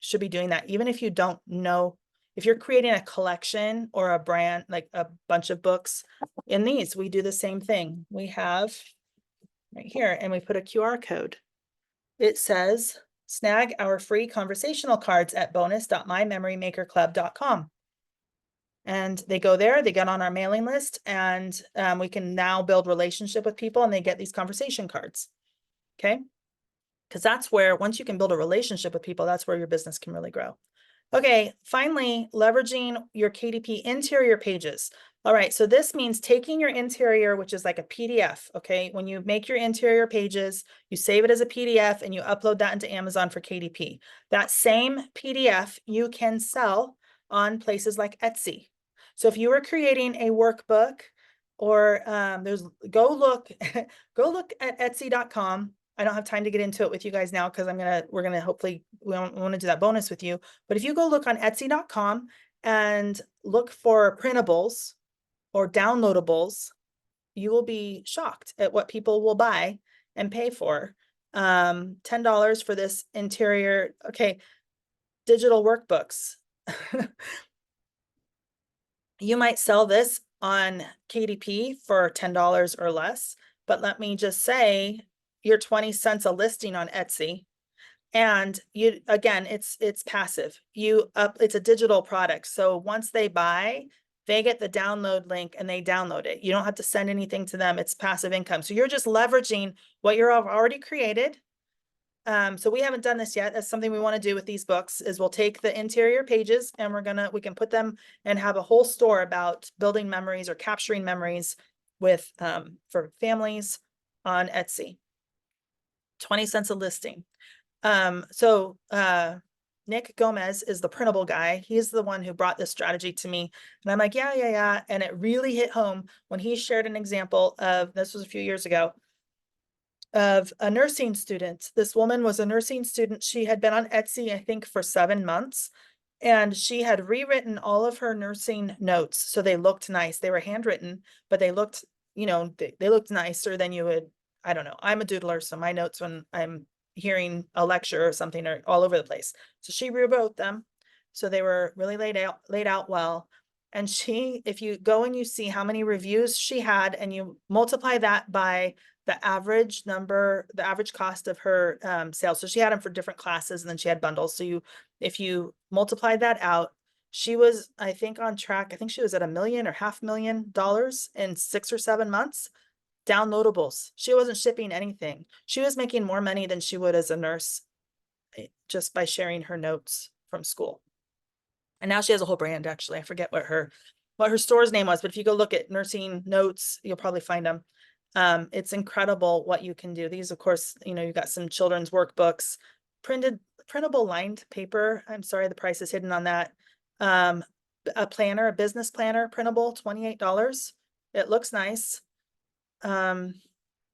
should be doing that. Even if you don't know, if you're creating a collection or a brand, like a bunch of books in these, we do the same thing. We have right here, and we put a QR code. It says, snag our free conversational cards at bonus.mymemorymakerclub.com. And they go there, they get on our mailing list, and we can now build relationship with people, and they get these conversation cards. Okay. Because that's where, once you can build a relationship with people, that's where your business can really grow. Okay, finally, leveraging your KDP interior pages. All right, so this means taking your interior, which is like a PDF, okay? When you make your interior pages, you save it as a PDF and you upload that into Amazon for KDP. That same PDF you can sell on places like Etsy. So if you were creating a workbook, or go look at Etsy.com. I don't have time to get into it with you guys now because we're gonna hopefully we want to do that bonus with you. But if you go look on Etsy.com and look for printables or downloadables, you will be shocked at what people will buy and pay for. $10 for this interior, okay, digital workbooks. You might sell this on KDP for $10 or less, but let me just say, you're 20 cents a listing on Etsy. And you, again, it's passive. It's a digital product. So once they buy, they get the download link and they download it. You don't have to send anything to them. It's passive income. So you're just leveraging what you're already created. So we haven't done this yet. That's something we want to do with these books is we'll take the interior pages and we can put them and have a whole store about building memories or capturing memories with, for families on Etsy. 20 cents a listing. Nick Gomez is the printable guy. He's the one who brought this strategy to me. And I'm like, yeah. And it really hit home when he shared an example of, this was a few years ago, of a nursing student. This woman was a nursing student. She had been on Etsy, I think, for 7 months. And she had rewritten all of her nursing notes. So they looked nice. They were handwritten, but they looked, they looked nicer than you would. I don't know. I'm a doodler, so my notes when I'm hearing a lecture or something are all over the place. So she rewrote them. So they were really laid out well. And if you go and you see how many reviews she had, and you multiply that by the average cost of her sales. So she had them for different classes, and then she had bundles. So if you multiply that out, she was, I think, on track. I think she was at $1 million or $500,000 in 6 or 7 months. Downloadables. She wasn't shipping anything. She was making more money than she would as a nurse just by sharing her notes from school. And now she has a whole brand, actually. I forget what her store's name was, but if you go look at nursing notes, you'll probably find them. It's incredible what you can do. These, of course, you've got some children's workbooks, printable lined paper. I'm sorry, the price is hidden on that. A business planner, printable, $28. It looks nice.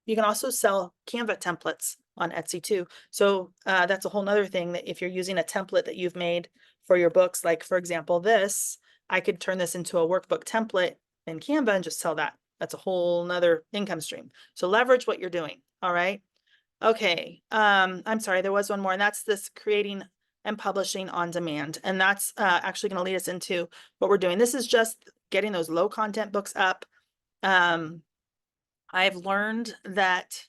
You can also sell Canva templates on Etsy too. So that's a whole nother thing, that if you're using a template that you've made for your books, like for example, I could turn this into a workbook template in Canva and just sell that. That's a whole nother income stream. So leverage what you're doing. All right. Okay. I'm sorry, there was one more, and that's this creating and publishing on demand. And that's actually going to lead us into what we're doing. This is just getting those low content books up. I've learned that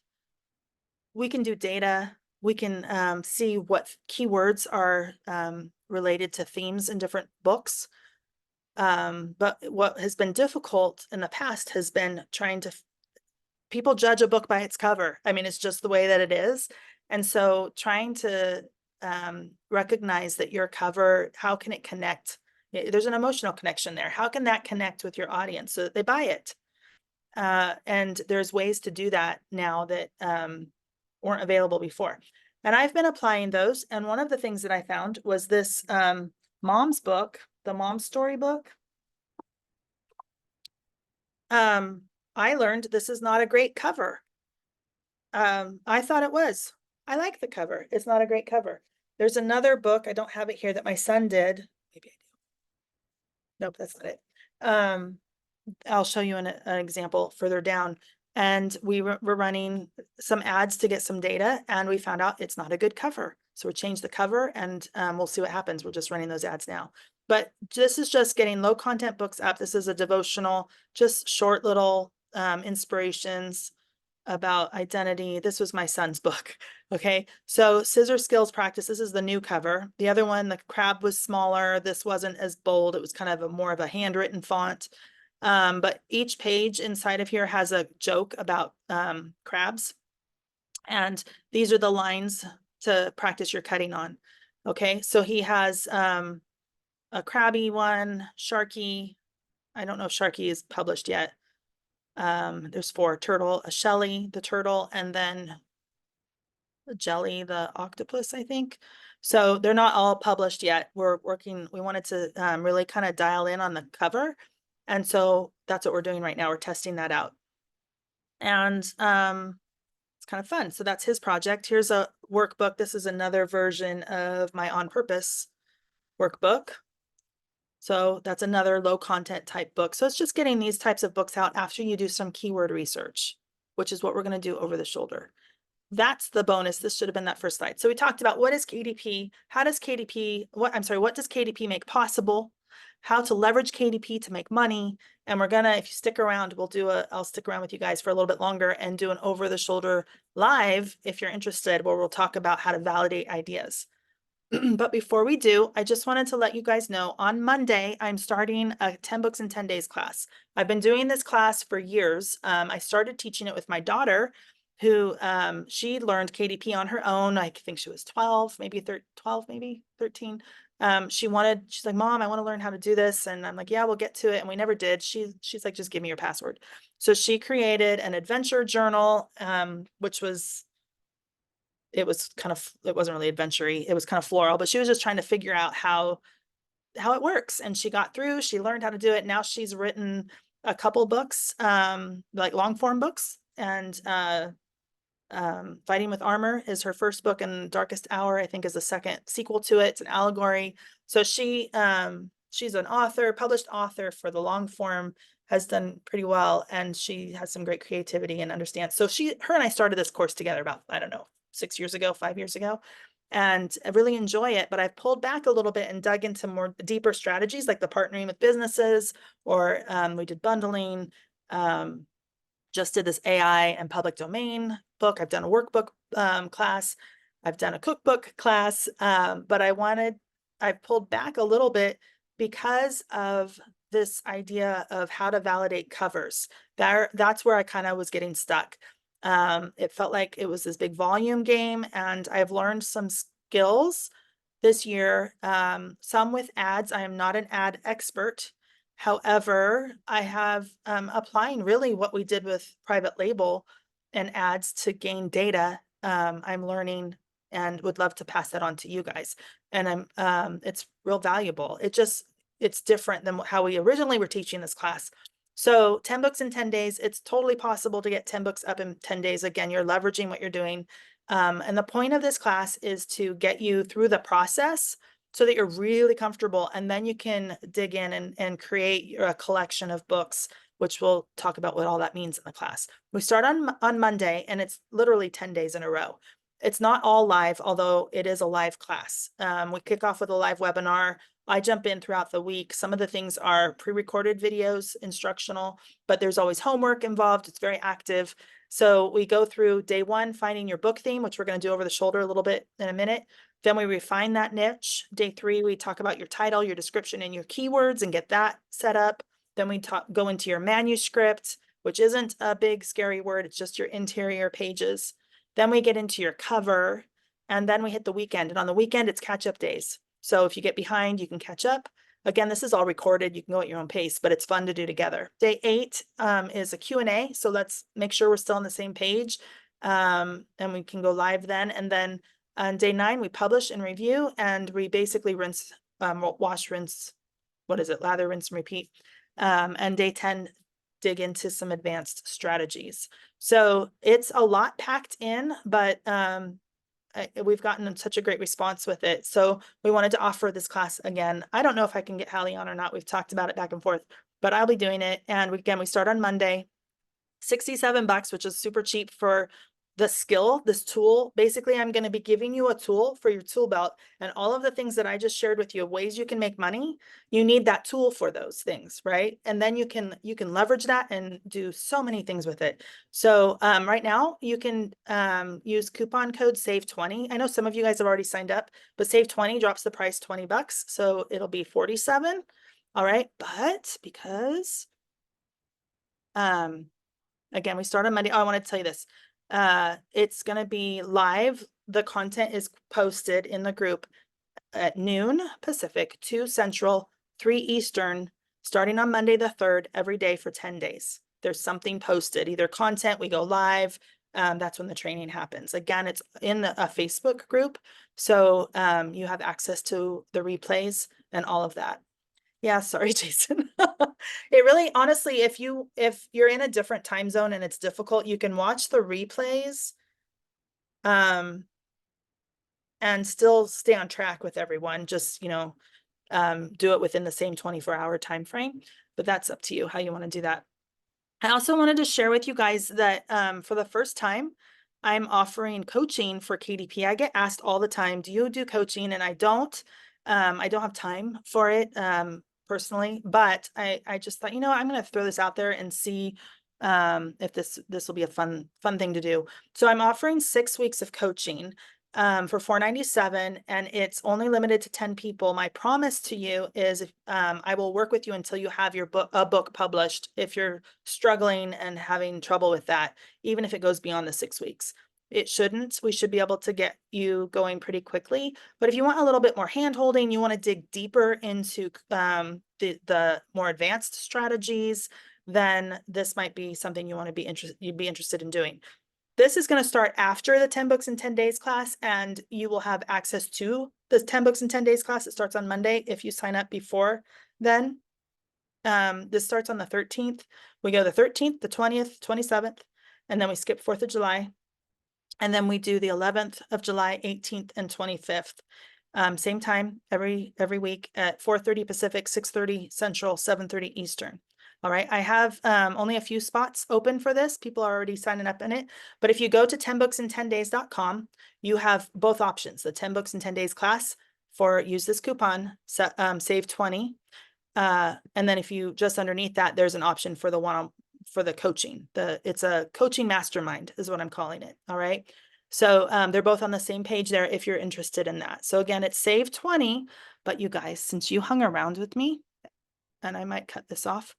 we can do data. We can see what keywords are related to themes in different books. But what has been difficult in the past has been people judge a book by its cover. I mean, it's just the way that it is. And so trying to recognize that your cover, how can it connect? There's an emotional connection there. How can that connect with your audience so that they buy it? And there's ways to do that now that weren't available before. And I've been applying those. And one of the things that I found was this mom's book, the Mom Story book. I learned this is not a great cover. I thought it was. I like the cover. It's not a great cover. There's another book, I don't have it here, that my son did. Maybe I do. Nope, that's not it. I'll show you an example further down. And we were running some ads to get some data, and we found out it's not a good cover. So we changed the cover, and we'll see what happens. We're just running those ads now. But this is just getting low content books up. This is a devotional, just short little inspirations about identity. This was my son's book. Okay. So scissor skills practice. This is the new cover. The other one, the crab was smaller. This wasn't as bold. It was kind of a more of a handwritten font. But each page inside of here has a joke about crabs. And these are the lines to practice your cutting on. Okay. So he has a crabby one, Sharky. I don't know if Sharky is published yet. There's 4: turtle, a Shelly, the turtle, and then a Jelly, the octopus, I think. So they're not all published yet. We're working, we wanted to really kind of dial in on the cover. And so that's what we're doing right now. We're testing that out. And it's kind of fun. So that's his project. Here's a workbook. This is another version of my On Purpose workbook. So that's another low content type book. So it's just getting these types of books out after you do some keyword research, which is what we're going to do over the shoulder. That's the bonus. This should have been that first slide. So we talked about what is KDP? How does KDP, what does KDP make possible? How to leverage KDP to make money. And we're gonna, if you stick around, I'll stick around with you guys for a little bit longer and do an over the shoulder live if you're interested, where we'll talk about how to validate ideas. But before we do, I just wanted to let you guys know on Monday, I'm starting a 10 books in 10 days class. I've been doing this class for years. I started teaching it with my daughter, who she learned KDP on her own. I think she was 12, maybe 12, maybe 13. She's like, Mom, I want to learn how to do this. And I'm like, yeah, we'll get to it. And we never did. She's like, just give me your password. So she created an adventure journal, which was, it wasn't really adventure-y. It was kind of floral, but she was just trying to figure out how it works. And she got through, she learned how to do it. Now she's written a couple books, like long form books, and Fighting with Armor is her first book, and Darkest Hour, I think, is the second sequel to it. It's an allegory. So she's an author, published author for the long form, has done pretty well, and she has some great creativity and understands. So her and I started this course together about, I don't know, 6 years ago, 5 years ago. And I really enjoy it, but I've pulled back a little bit and dug into more deeper strategies, like the partnering with businesses, or we did bundling, just did this AI and public domain book. I've done a workbook class. I've done a cookbook class, but I've pulled back a little bit because of this idea of how to validate covers. That's where I kind of was getting stuck. It felt like it was this big volume game, and I've learned some skills this year, some with ads. I am not an ad expert. However, I have applying really what we did with private label and ads to gain data. I'm learning and would love to pass that on to you guys. And it's real valuable. It's different than how we originally were teaching this class. So 10 books in 10 days, it's totally possible to get 10 books up in 10 days. Again, you're leveraging what you're doing. And the point of this class is to get you through the process so that you're really comfortable, and then you can dig in and create a collection of books, which we'll talk about what all that means in the class. We start on Monday, and it's literally 10 days in a row. It's not all live, although it is a live class. We kick off with a live webinar. I jump in throughout the week. Some of the things are pre-recorded videos, instructional, but there's always homework involved. It's very active. So we go through day 1, finding your book theme, which we're going to do over the shoulder a little bit in a minute. Then we refine that niche. Day 3, we talk about your title, your description, and your keywords and get that set up. Then we go into your manuscript, which isn't a big scary word. It's just your interior pages. Then we get into your cover, and then we hit the weekend. And on the weekend, it's catch-up days. So if you get behind, you can catch up. Again, this is all recorded. You can go at your own pace, but it's fun to do together. Day 8 is a Q&A. So let's make sure we're still on the same page. And we can go live then. And then on day 9, we publish and review, and we basically rinse, wash, rinse, lather, rinse, and repeat. And day 10, dig into some advanced strategies. So it's a lot packed in, but we've gotten such a great response with it. So we wanted to offer this class again. I don't know if I can get Hallie on or not. We've talked about it back and forth, but I'll be doing it. And again, we start on Monday, $67, which is super cheap for the skill, this tool. Basically, I'm going to be giving you a tool for your tool belt, and all of the things that I just shared with you, ways you can make money, you need that tool for those things, right? And then you can leverage that and do so many things with it. So right now you can use coupon code SAVE20. I know some of you guys have already signed up, but SAVE20 drops the price $20. So it'll be 47. All right. But because again, we start on Monday. Oh, I want to tell you this. It's going to be live. The content is posted in the group at noon Pacific, 2 Central, 3 Eastern, starting on Monday the 3rd, every day for 10 days. There's something posted, either content, we go live. That's when the training happens. Again, it's in a Facebook group. So you have access to the replays and all of that. Yeah, sorry, Jason. It really, honestly, if you're in a different time zone and it's difficult, you can watch the replays and still stay on track with everyone. Just, do it within the same 24-hour time frame, but that's up to you how you want to do that. I also wanted to share with you guys that for the first time, I'm offering coaching for KDP. I get asked all the time, do you do coaching? And I don't have time for it personally, but I just thought, I'm going to throw this out there and see if this will be a fun thing to do. So I'm offering 6 weeks of coaching for $497, and it's only limited to 10 people. My promise to you is I will work with you until you have your book published. If you're struggling and having trouble with that, even if it goes beyond the 6 weeks, it shouldn't. We should be able to get you going pretty quickly. But if you want a little bit more hand holding, you want to dig deeper into the more advanced strategies, then this might be something you'd be interested in doing. This is going to start after the 10 books in 10 days class, and you will have access to the 10 books in 10 days class. It starts on Monday. If you sign up before then, this starts on the 13th. We go the 13th, the 20th, 27th, and then we skip 4th of July. And then we do the 11th of July, 18th and 25th. Same time every week at 4:30 Pacific, 6:30 Central, 7:30 Eastern. All right, I have only a few spots open for this. People are already signing up in it. But if you go to 10booksin10days.com, you have both options. The 10 books in 10 days class use this coupon, save 20. And then if you just underneath that, there's an option for the coaching. It's a coaching mastermind is what I'm calling it. All right. So they're both on the same page there if you're interested in that. So again, it's save 20, but you guys, since you hung around with me, and I might cut this off,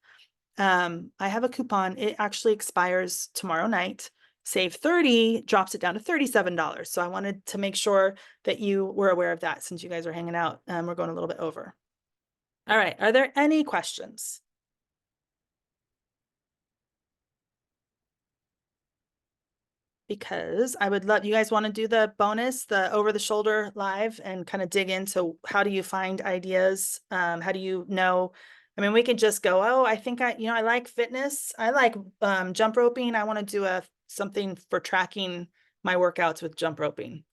I have a coupon. It actually expires tomorrow night. Save 30 drops it down to $37. So I wanted to make sure that you were aware of that since you guys are hanging out. We're going a little bit over. All right. Are there any questions? Because I would love, you guys want to do the bonus, the over the shoulder live, and kind of dig into how do you find ideas? How do you know? I mean, we could just go, oh, I think I like fitness. I like jump roping. I want to do something for tracking my workouts with jump roping.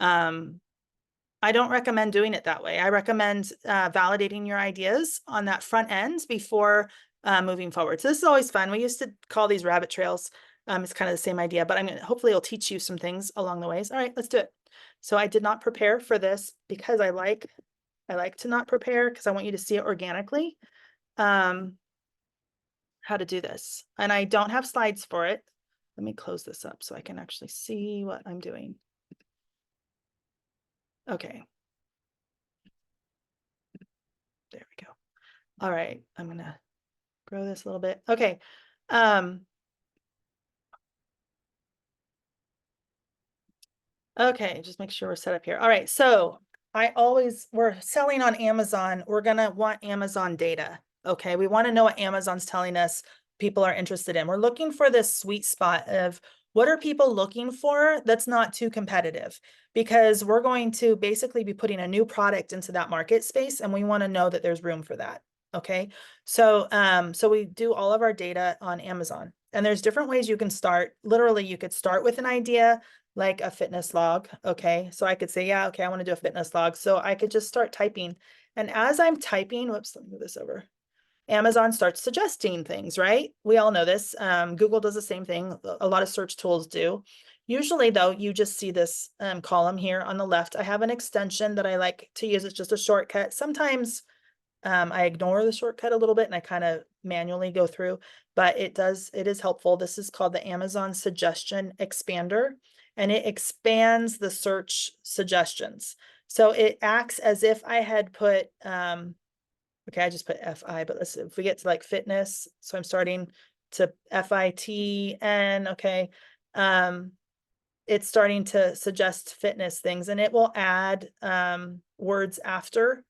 I don't recommend doing it that way. I recommend validating your ideas on that front end before moving forward. So this is always fun. We used to call these rabbit trails. It's kind of the same idea, but hopefully it'll teach you some things along the ways. All right, let's do it. So I did not prepare for this because I like to not prepare because I want you to see it organically. How to do this. And I don't have slides for it. Let me close this up so I can actually see what I'm doing. Okay. There we go. All right, I'm gonna grow this a little bit. Okay. Okay, just make sure we're set up here. All right, so we're selling on Amazon. We're gonna want Amazon data. Okay, we want to know what Amazon's telling us people are interested in. We're looking for this sweet spot of what are people looking for that's not too competitive, because we're going to basically be putting a new product into that market space, and we want to know that there's room for that. Okay, so we do all of our data on Amazon, and there's different ways you can start. Literally, you could start with an idea like a fitness log. Okay, so I could say, yeah, okay, I want to do a fitness log. So I could just start typing, and as I'm typing, whoops, let me move this over. Amazon starts suggesting things, right? We all know this. Google does the same thing. A lot of search tools do. Usually though, you just see this column here on the left. I have an extension that I like to use. It's just a shortcut. Sometimes I ignore the shortcut a little bit and I kind of manually go through, but it is helpful. This is called the Amazon Suggestion Expander, and it expands the search suggestions. So it acts as if I had put, okay, I just put FI, but let's, if we get to like fitness, so I'm starting to FITN, okay. It's starting to suggest fitness things, and it will add words after.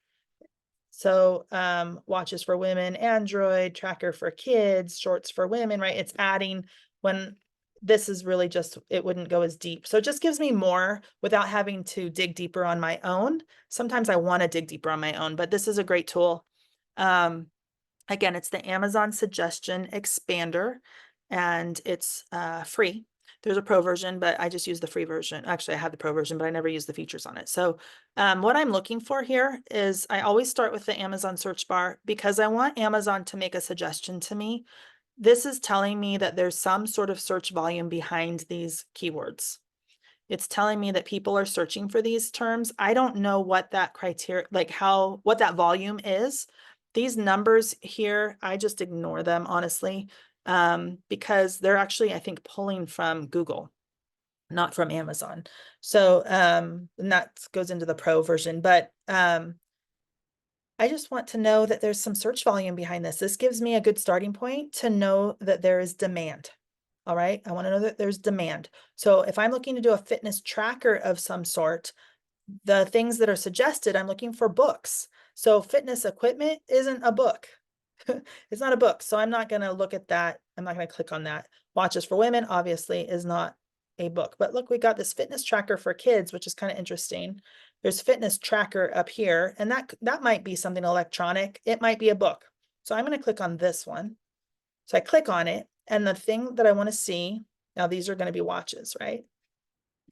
So watches for women, Android, tracker for kids, shorts for women, right? It's adding when this is really just, it wouldn't go as deep. So it just gives me more without having to dig deeper on my own. Sometimes I want to dig deeper on my own, but this is a great tool. Again, it's the Amazon Suggestion Expander, and it's free. There's a pro version, but I just use the free version. Actually, I have the pro version, but I never use the features on it. So what I'm looking for here is I always start with the Amazon search bar because I want Amazon to make a suggestion to me. This is telling me that there's some sort of search volume behind these keywords. It's telling me that people are searching for these terms. I don't know what that criteria, like what that volume is. These numbers here, I just ignore them, honestly, because they're actually, I think, pulling from Google, not from Amazon. So, and that goes into the pro version, but I just want to know that there's some search volume behind this. This gives me a good starting point to know that there is demand. All right, I want to know that there's demand. So if I'm looking to do a fitness tracker of some sort, the things that are suggested, I'm looking for books. So fitness equipment isn't a book. It's not a book. So I'm not going to look at that. I'm not going to click on that. Watches for women, obviously, is not a book. But look, we got this fitness tracker for kids, which is kind of interesting. There's fitness tracker up here, and that might be something electronic. It might be a book. So I'm going to click on this one. So I click on it, and the thing that I want to see, now these are going to be watches, right?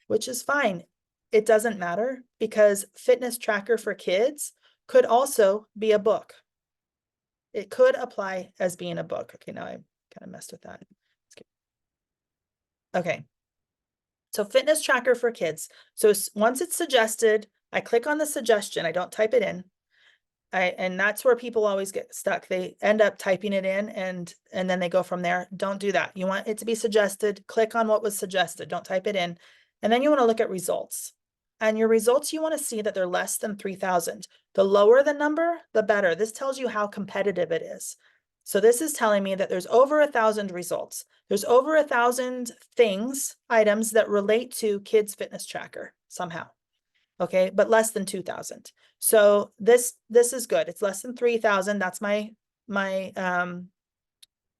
Which is fine. It doesn't matter because fitness tracker for kids could also be a book. It could apply as being a book. Okay, now I kind of messed with that. Okay. So fitness tracker for kids. So once it's suggested, I click on the suggestion. I don't type it in. And that's where people always get stuck. They end up typing it in and then they go from there. Don't do that. You want it to be suggested. Click on what was suggested. Don't type it in. And then you want to look at results. And your results, you want to see that they're less than 3,000. The lower the number, the better. This tells you how competitive it is. So this is telling me that there's over 1,000 results. There's over 1,000 things, items that relate to kids fitness tracker somehow. Okay, but less than 2,000. So this is good. It's less than 3,000. That's my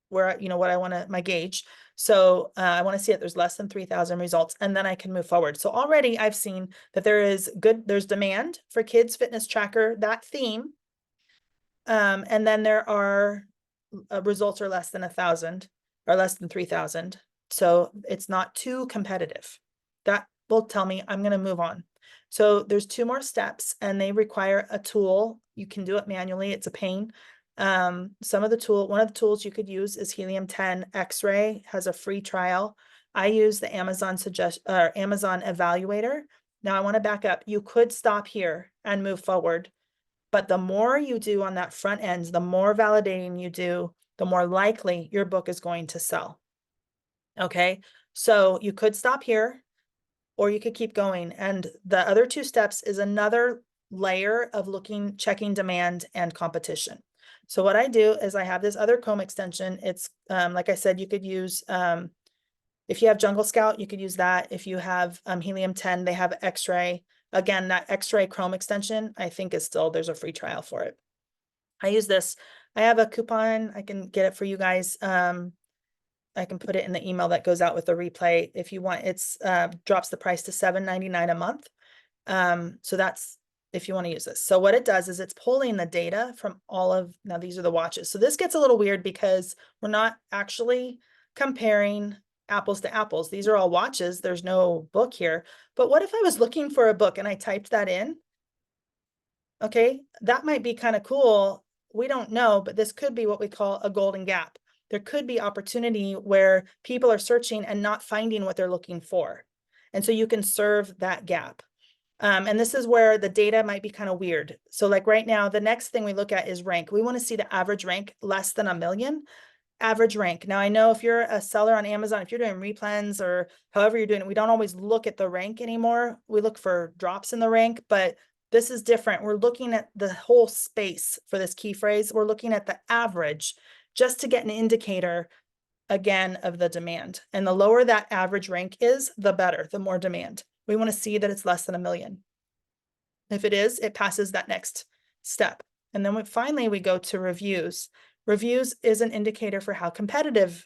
where, you know, what I want to, my gauge. So I want to see it. There's less than 3,000 results, and then I can move forward. So already I've seen that there's demand for kids fitness tracker, that theme. And then there are results are less than 1,000 or less than 3,000. So it's not too competitive. That will tell me I'm going to move on. So there's 2 more steps, and they require a tool. You can do it manually. It's a pain. One of the tools you could use is Helium 10 X-ray, has a free trial. I use the Amazon evaluator. Now I want to back up. You could stop here and move forward, but the more you do on that front end, the more validating you do, the more likely your book is going to sell. Okay, so you could stop here, or you could keep going. And the other 2 steps is another layer of checking demand and competition. So what I do is I have this other Chrome extension. It's like I said, you could use, if you have Jungle Scout, you could use that. If you have Helium 10, they have X-ray. Again, that X-ray Chrome extension, I think there's a free trial for it. I use this. I have a coupon. I can get it for you guys. I can put it in the email that goes out with the replay if you want. It's drops the price to $7.99 a month. So that's if you want to use this. So what it does is it's pulling the data from now these are the watches. So this gets a little weird because we're not actually comparing apples to apples. These are all watches. There's no book here. But what if I was looking for a book and I typed that in? Okay, that might be kind of cool. We don't know, but this could be what we call a golden gap. There could be opportunity where people are searching and not finding what they're looking for. And so you can serve that gap. And this is where the data might be kind of weird. So like right now, the next thing we look at is rank. We want to see the average rank less than 1 million. Average rank. Now I know if you're a seller on Amazon, if you're doing replens or however you're doing it, we don't always look at the rank anymore. We look for drops in the rank, but this is different. We're looking at the whole space for this key phrase. We're looking at the average just to get an indicator again of the demand. And the lower that average rank is, the better, the more demand. We want to see that it's less than 1 million. If it is, it passes that next step. And then finally we go to reviews. Reviews is an indicator for how competitive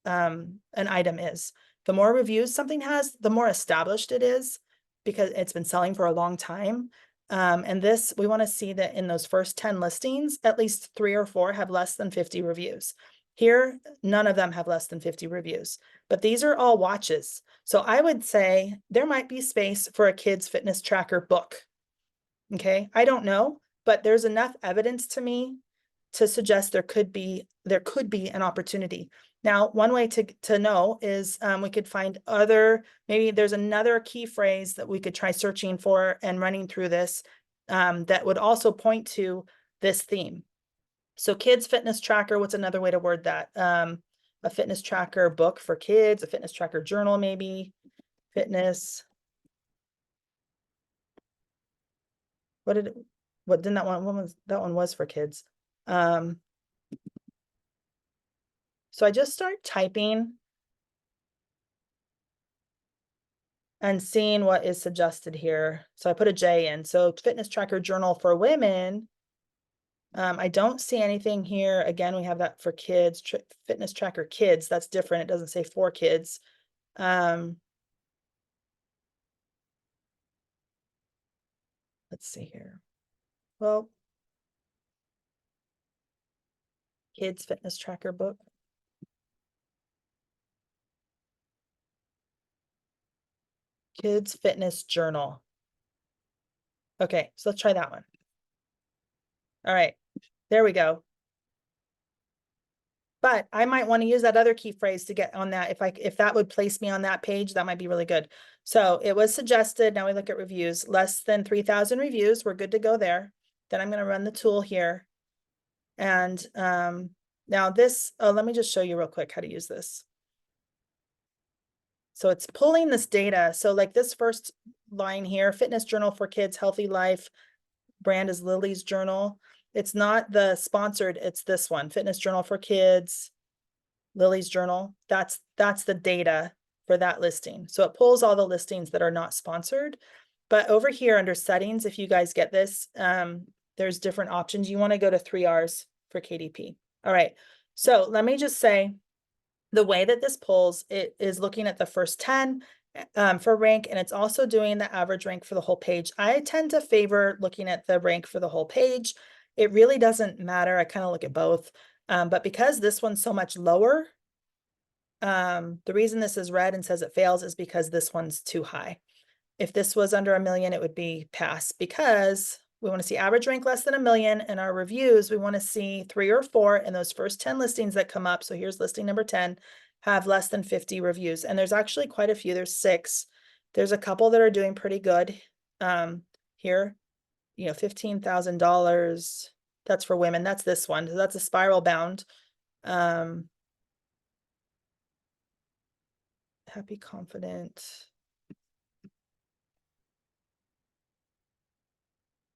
an item is. The more reviews something has, the more established it is because it's been selling for a long time. And this, we want to see that in those first 10 listings, at least 3 or 4 have less than 50 reviews. Here, none of them have less than 50 reviews, but these are all watches. So I would say there might be space for a kids fitness tracker book. Okay, I don't know, but there's enough evidence to me to suggest there could be an opportunity. Now, one way to know is we could find maybe there's another key phrase that we could try searching for and running through this that would also point to this theme. So kids fitness tracker, what's another way to word that? A fitness tracker book for kids, a fitness tracker journal, maybe fitness. What didn't that one was for kids. So I just start typing and seeing what is suggested here. So I put a J in. So fitness tracker journal for women. I don't see anything here. Again, we have that for kids, fitness tracker kids. That's different. It doesn't say for kids. Let's see here. Well, kids fitness tracker book. Kids fitness journal. Okay, so let's try that one. All right, there we go. But I might want to use that other key phrase to get on that. If that would place me on that page, that might be really good. So it was suggested. Now we look at reviews, less than 3,000 reviews. We're good to go there. Then I'm going to run the tool here. And now this, let me just show you real quick how to use this. So it's pulling this data. So like this first line here, fitness journal for kids, healthy life, brand is Lily's journal. It's not the sponsored, it's this one, fitness journal for kids, Lily's journal. That's the data for that listing. So it pulls all the listings that are not sponsored. But over here under settings, if you guys get this, there's different options. You want to go to 3 R's for KDP. All right. So let me just say the way that this pulls, it is looking at the first 10 for rank, and it's also doing the average rank for the whole page. I tend to favor looking at the rank for the whole page. It really doesn't matter. I kind of look at both. But because this one's so much lower, the reason this is red and says it fails is because this one's too high. If this was under 1 million, it would be pass because we want to see average rank less than 1 million. In our reviews, we want to see 3 or 4 in those first 10 listings that come up. So here's listing number 10, have less than 50 reviews. And there's actually quite a few. There's 6. There's a couple that are doing pretty good here. You know, $15,000. That's for women. That's this one. So that's a spiral bound. Happy, confident.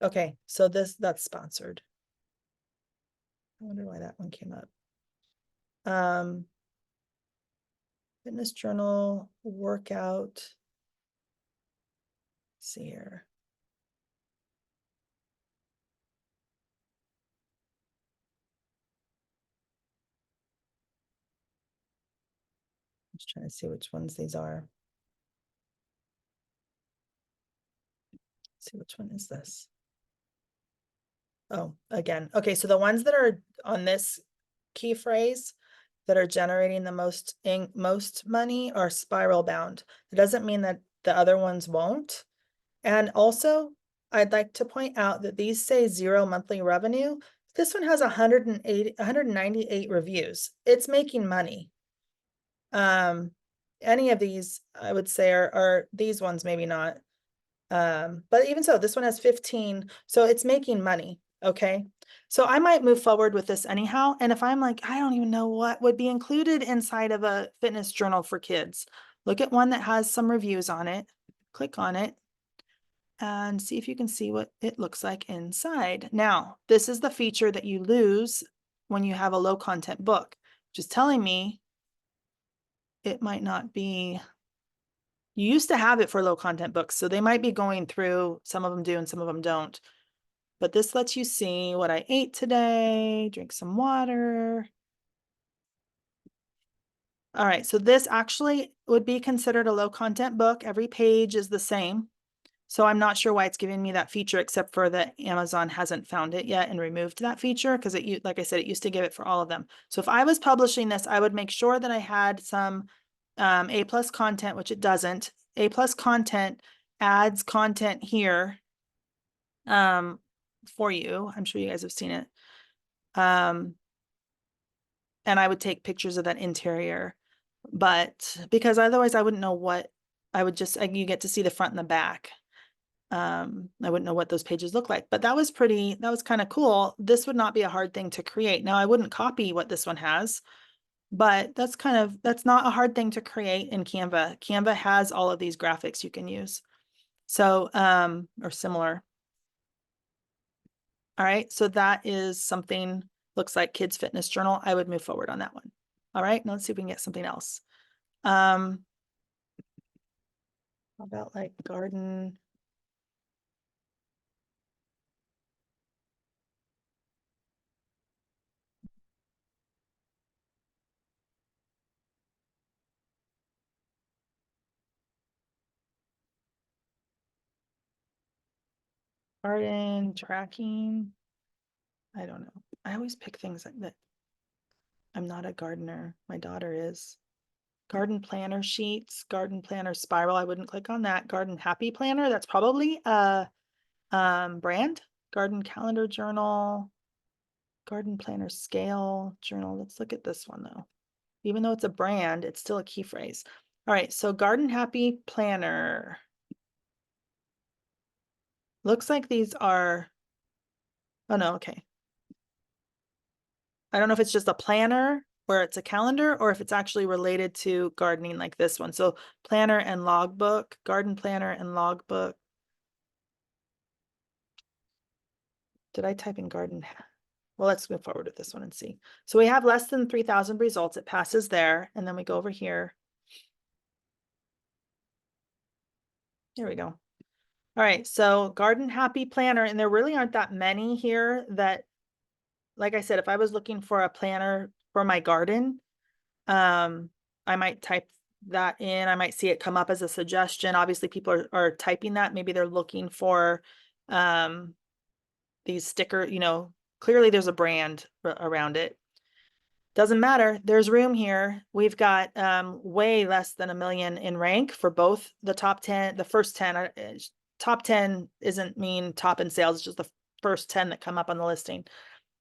Okay, so that's sponsored. I wonder why that one came up. Fitness journal, workout. Let's see here. I'm just trying to see which ones these are. Let's see, which one is this? Oh, again. Okay, so the ones that are on this key phrase that are generating the most money are spiral bound. It doesn't mean that the other ones won't. And also, I'd like to point out that these say 0 monthly revenue. This one has 198 reviews. It's making money. any of these, I would say are these ones, maybe not. But even so, this one has 15, so it's making money, okay? So I might move forward with this anyhow. And if I'm like, I don't even know what would be included inside of a fitness journal for kids, look at one that has some reviews on it, click on it, and see if you can see what it looks like inside. Now, this is the feature that you lose when you have a low content book, which is telling me it might not be. You used to have it for low content books, so they might be going through, some of them do and some of them don't. But this lets you see what I ate today, drink some water. All right, so this actually would be considered a low content book. Every page is the same. So I'm not sure why it's giving me that feature, except for that Amazon hasn't found it yet and removed that feature, because it, like I said, it used to give it for all of them. So if I was publishing this, I would make sure that I had some A+ content, which it doesn't. A+ content adds content here for you. I'm sure you guys have seen it. And I would take pictures of that interior, but because otherwise I wouldn't know what I would just, you get to see the front and the back. I wouldn't know what those pages look like, but that was kind of cool. This would not be a hard thing to create. Now I wouldn't copy what this one has, but that's not a hard thing to create in Canva. Canva has all of these graphics you can use. So, or similar. All right, so that is something, looks like Kids Fitness Journal. I would move forward on that one. All right, now let's see if we can get something else. How about like garden? Garden tracking. I don't know. I always pick things like that. I'm not a gardener. My daughter is. Garden planner sheets, garden planner spiral. I wouldn't click on that. Garden happy planner. That's probably a brand. Garden calendar journal. Garden planner scale journal. Let's look at this one though. Even though it's a brand, it's still a key phrase. All right, so garden happy planner. Looks like these are, oh no, okay. I don't know if it's just a planner where it's a calendar or if it's actually related to gardening like this one. So planner and logbook, garden planner and logbook. Did I type in garden? Well, let's move forward with this one and see. So we have less than 3,000 results. It passes there. And then we go over here. Here we go. All right, so garden happy planner, and there really aren't that many here that, like I said, if I was looking for a planner for my garden, I might type that in. I might see it come up as a suggestion. Obviously, people are typing that. Maybe they're looking for these sticker, clearly there's a brand around it. Doesn't matter. There's room here. We've got way less than 1 million in rank for both the top 10, the first 10. Top 10 isn't mean top in sales, it's just the first 10 that come up on the listing.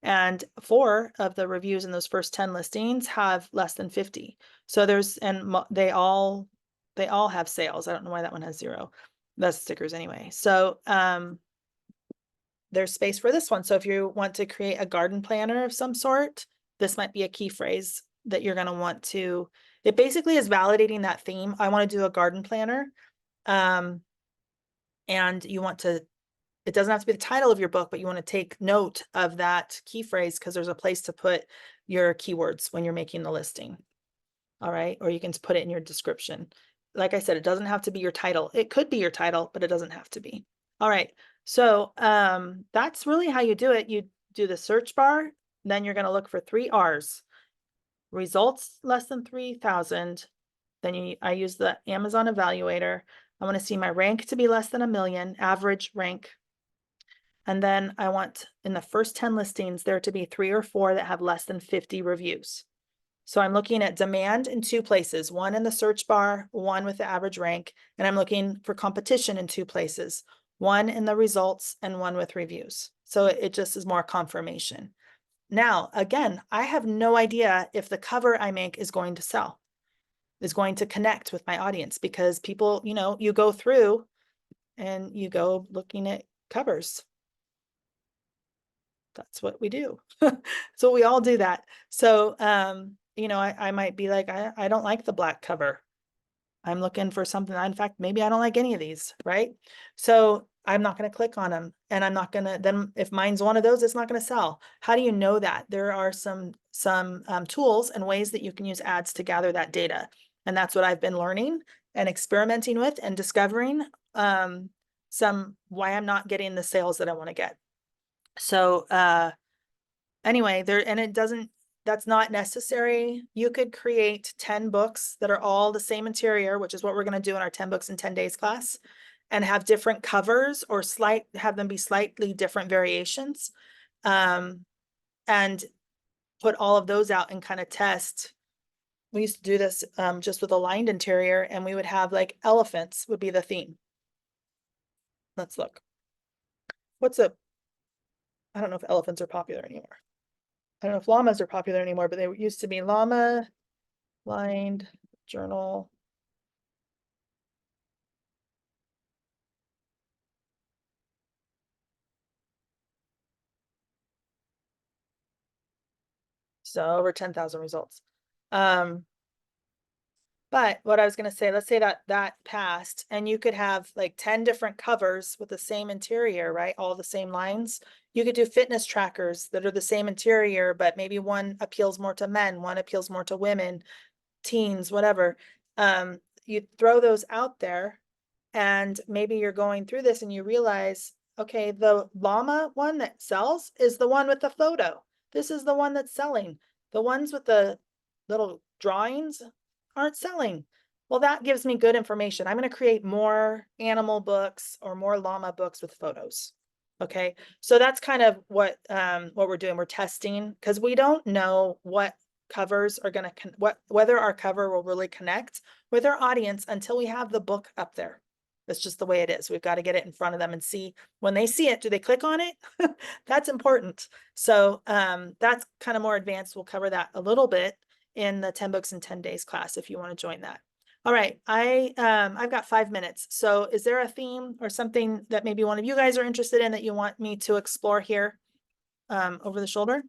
And 4 of the reviews in those first 10 listings have less than 50. So they all have sales. I don't know why that one has 0. That's stickers anyway. So there's space for this one. So if you want to create a garden planner of some sort, this might be a key phrase that you're going to want to, it basically is validating that theme. I want to do a garden planner. And you want to, it doesn't have to be the title of your book, but you want to take note of that key phrase because there's a place to put your keywords when you're making the listing. All right. Or you can put it in your description. Like I said, it doesn't have to be your title. It could be your title, but it doesn't have to be. All right. So that's really how you do it. You do the search bar, then you're going to look for 3 R's. Results less than 3,000. Then I use the Amazon evaluator. I want to see my rank to be less than 1 million, average rank. And then I want in the first 10 listings there to be 3 or 4 that have less than 50 reviews. So I'm looking at demand in 2 places, one in the search bar, one with the average rank, and I'm looking for competition in 2 places, one in the results and one with reviews. So it just is more confirmation. Now, again, I have no idea if the cover I make is going to sell. is going to connect with my audience because people, you go through and you go looking at covers. That's what we do. So we all do that. So, I might be like, I don't like the black cover. I'm looking for something. In fact, maybe I don't like any of these, right? So I'm not going to click on them, and I'm not going to, then if mine's one of those, it's not going to sell. How do you know that? There are some tools and ways that you can use ads to gather that data. And that's what I've been learning and experimenting with and discovering some why I'm not getting the sales that I want to get. So anyway, and it doesn't, that's not necessary. You could create 10 books that are all the same interior, which is what we're going to do in our 10 books in 10 days class, and have different covers or have them be slightly different variations. And put all of those out and kind of test. We used to do this just with a lined interior, and we would have like elephants would be the theme. Let's look. I don't know if elephants are popular anymore. I don't know if llamas are popular anymore, but they used to be llama lined journal. So over 10,000 results. But what I was going to say, let's say that passed, and you could have like 10 different covers with the same interior, right? All the same lines. You could do fitness trackers that are the same interior, but maybe one appeals more to men, one appeals more to women, teens, whatever. You throw those out there, and maybe you're going through this and you realize, okay, the llama one that sells is the one with the photo. This is the one that's selling. The ones with the little drawings aren't selling. Well, that gives me good information. I'm going to create more animal books or more llama books with photos. Okay. So that's kind of what we're doing. We're testing because we don't know what covers are going to, whether our cover will really connect with our audience until we have the book up there. That's just the way it is. We've got to get it in front of them and see when they see it, do they click on it? That's important. So that's kind of more advanced. We'll cover that a little bit in the 10 books in 10 days class if you want to join that. All right, I've got 5 minutes. So is there a theme or something that maybe one of you guys are interested in that you want me to explore here over the shoulder?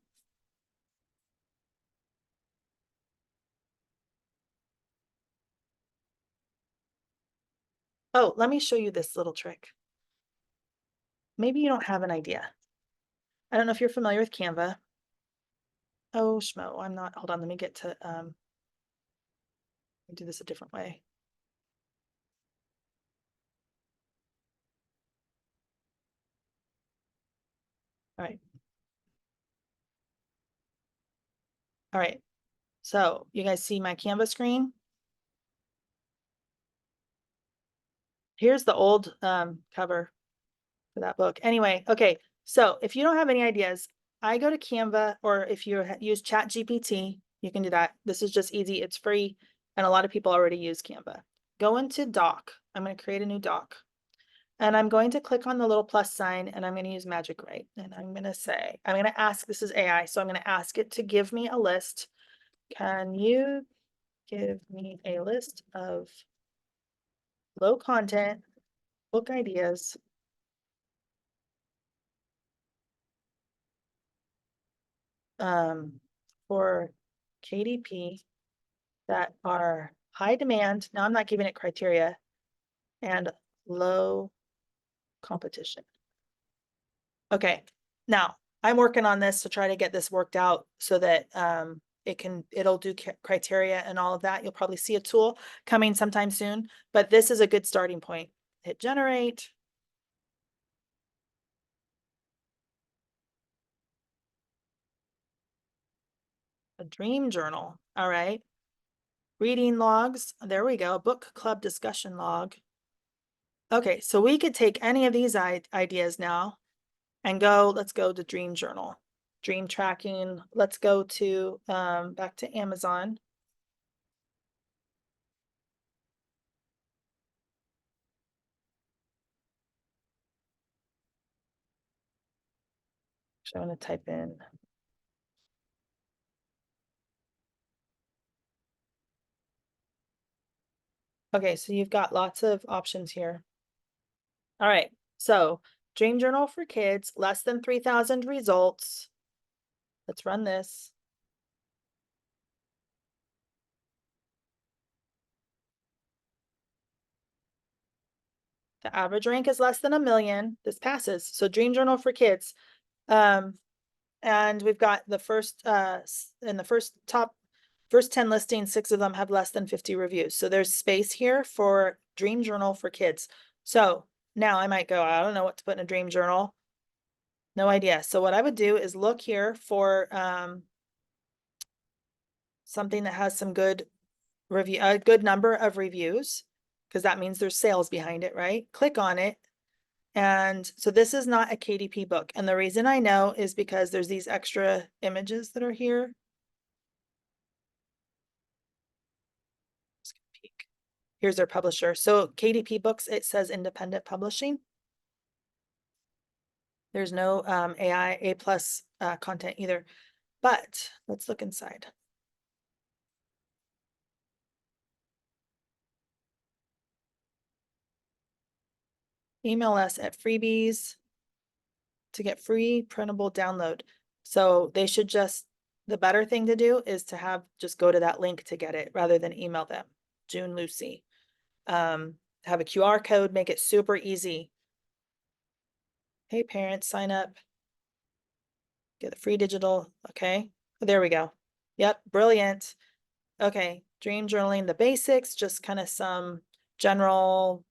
Oh, let me show you this little trick. Maybe you don't have an idea. I don't know if you're familiar with Canva. Oh, schmo, I'm not, hold on, let me get to, let me do this a different way. All right. All right. So you guys see my Canva screen? Here's the old cover for that book. Anyway, okay. So if you don't have any ideas, I go to Canva, or if you use Chat GPT, you can do that. This is just easy. It's free. And a lot of people already use Canva. Go into doc. I'm going to create a new doc. And I'm going to click on the little plus sign, and I'm going to use Magic Write. And I'm going to say, I'm going to ask, this is AI, so I'm going to ask it to give me a list. Can you give me a list of low content book ideas for KDP that are high demand? Now I'm not giving it criteria, and low competition. Okay, now I'm working on this to try to get this worked out so that it'll do criteria and all of that. You'll probably see a tool coming sometime soon, but this is a good starting point. Hit generate. A dream journal. All right. Reading logs. There we go. Book club discussion log. Okay, so we could take any of these ideas now and let's go to dream journal, dream tracking. Let's go to back to Amazon. So I'm going to type in Okay, so you've got lots of options here. All right, so Dream Journal for Kids, less than 3,000 results. Let's run this. The average rank is less than 1 million. This passes. So Dream Journal for Kids. And we've got the first in the first 10 listings, 6 of them have less than 50 reviews. So there's space here for Dream Journal for Kids. So now I might go, I don't know what to put in a dream journal. No idea. So what I would do is look here for something that has some good review, a good number of reviews, because that means there's sales behind it, right? Click on it. And so this is not a KDP book. And the reason I know is because there's these extra images that are here. Peek. Here's their publisher. So KDP Books, it says independent publishing. There's no AI, A plus content either. But let's look inside. Email us at freebies to get free printable download. So they should just, the better thing to do is to have, just go to that link to get it rather than email them. June Lucy. Have a QR code, make it super easy. Hey, parents, sign up. Get the free digital. Okay, there we go. Yep, brilliant. Okay, dream journaling, the basics, just kind of some general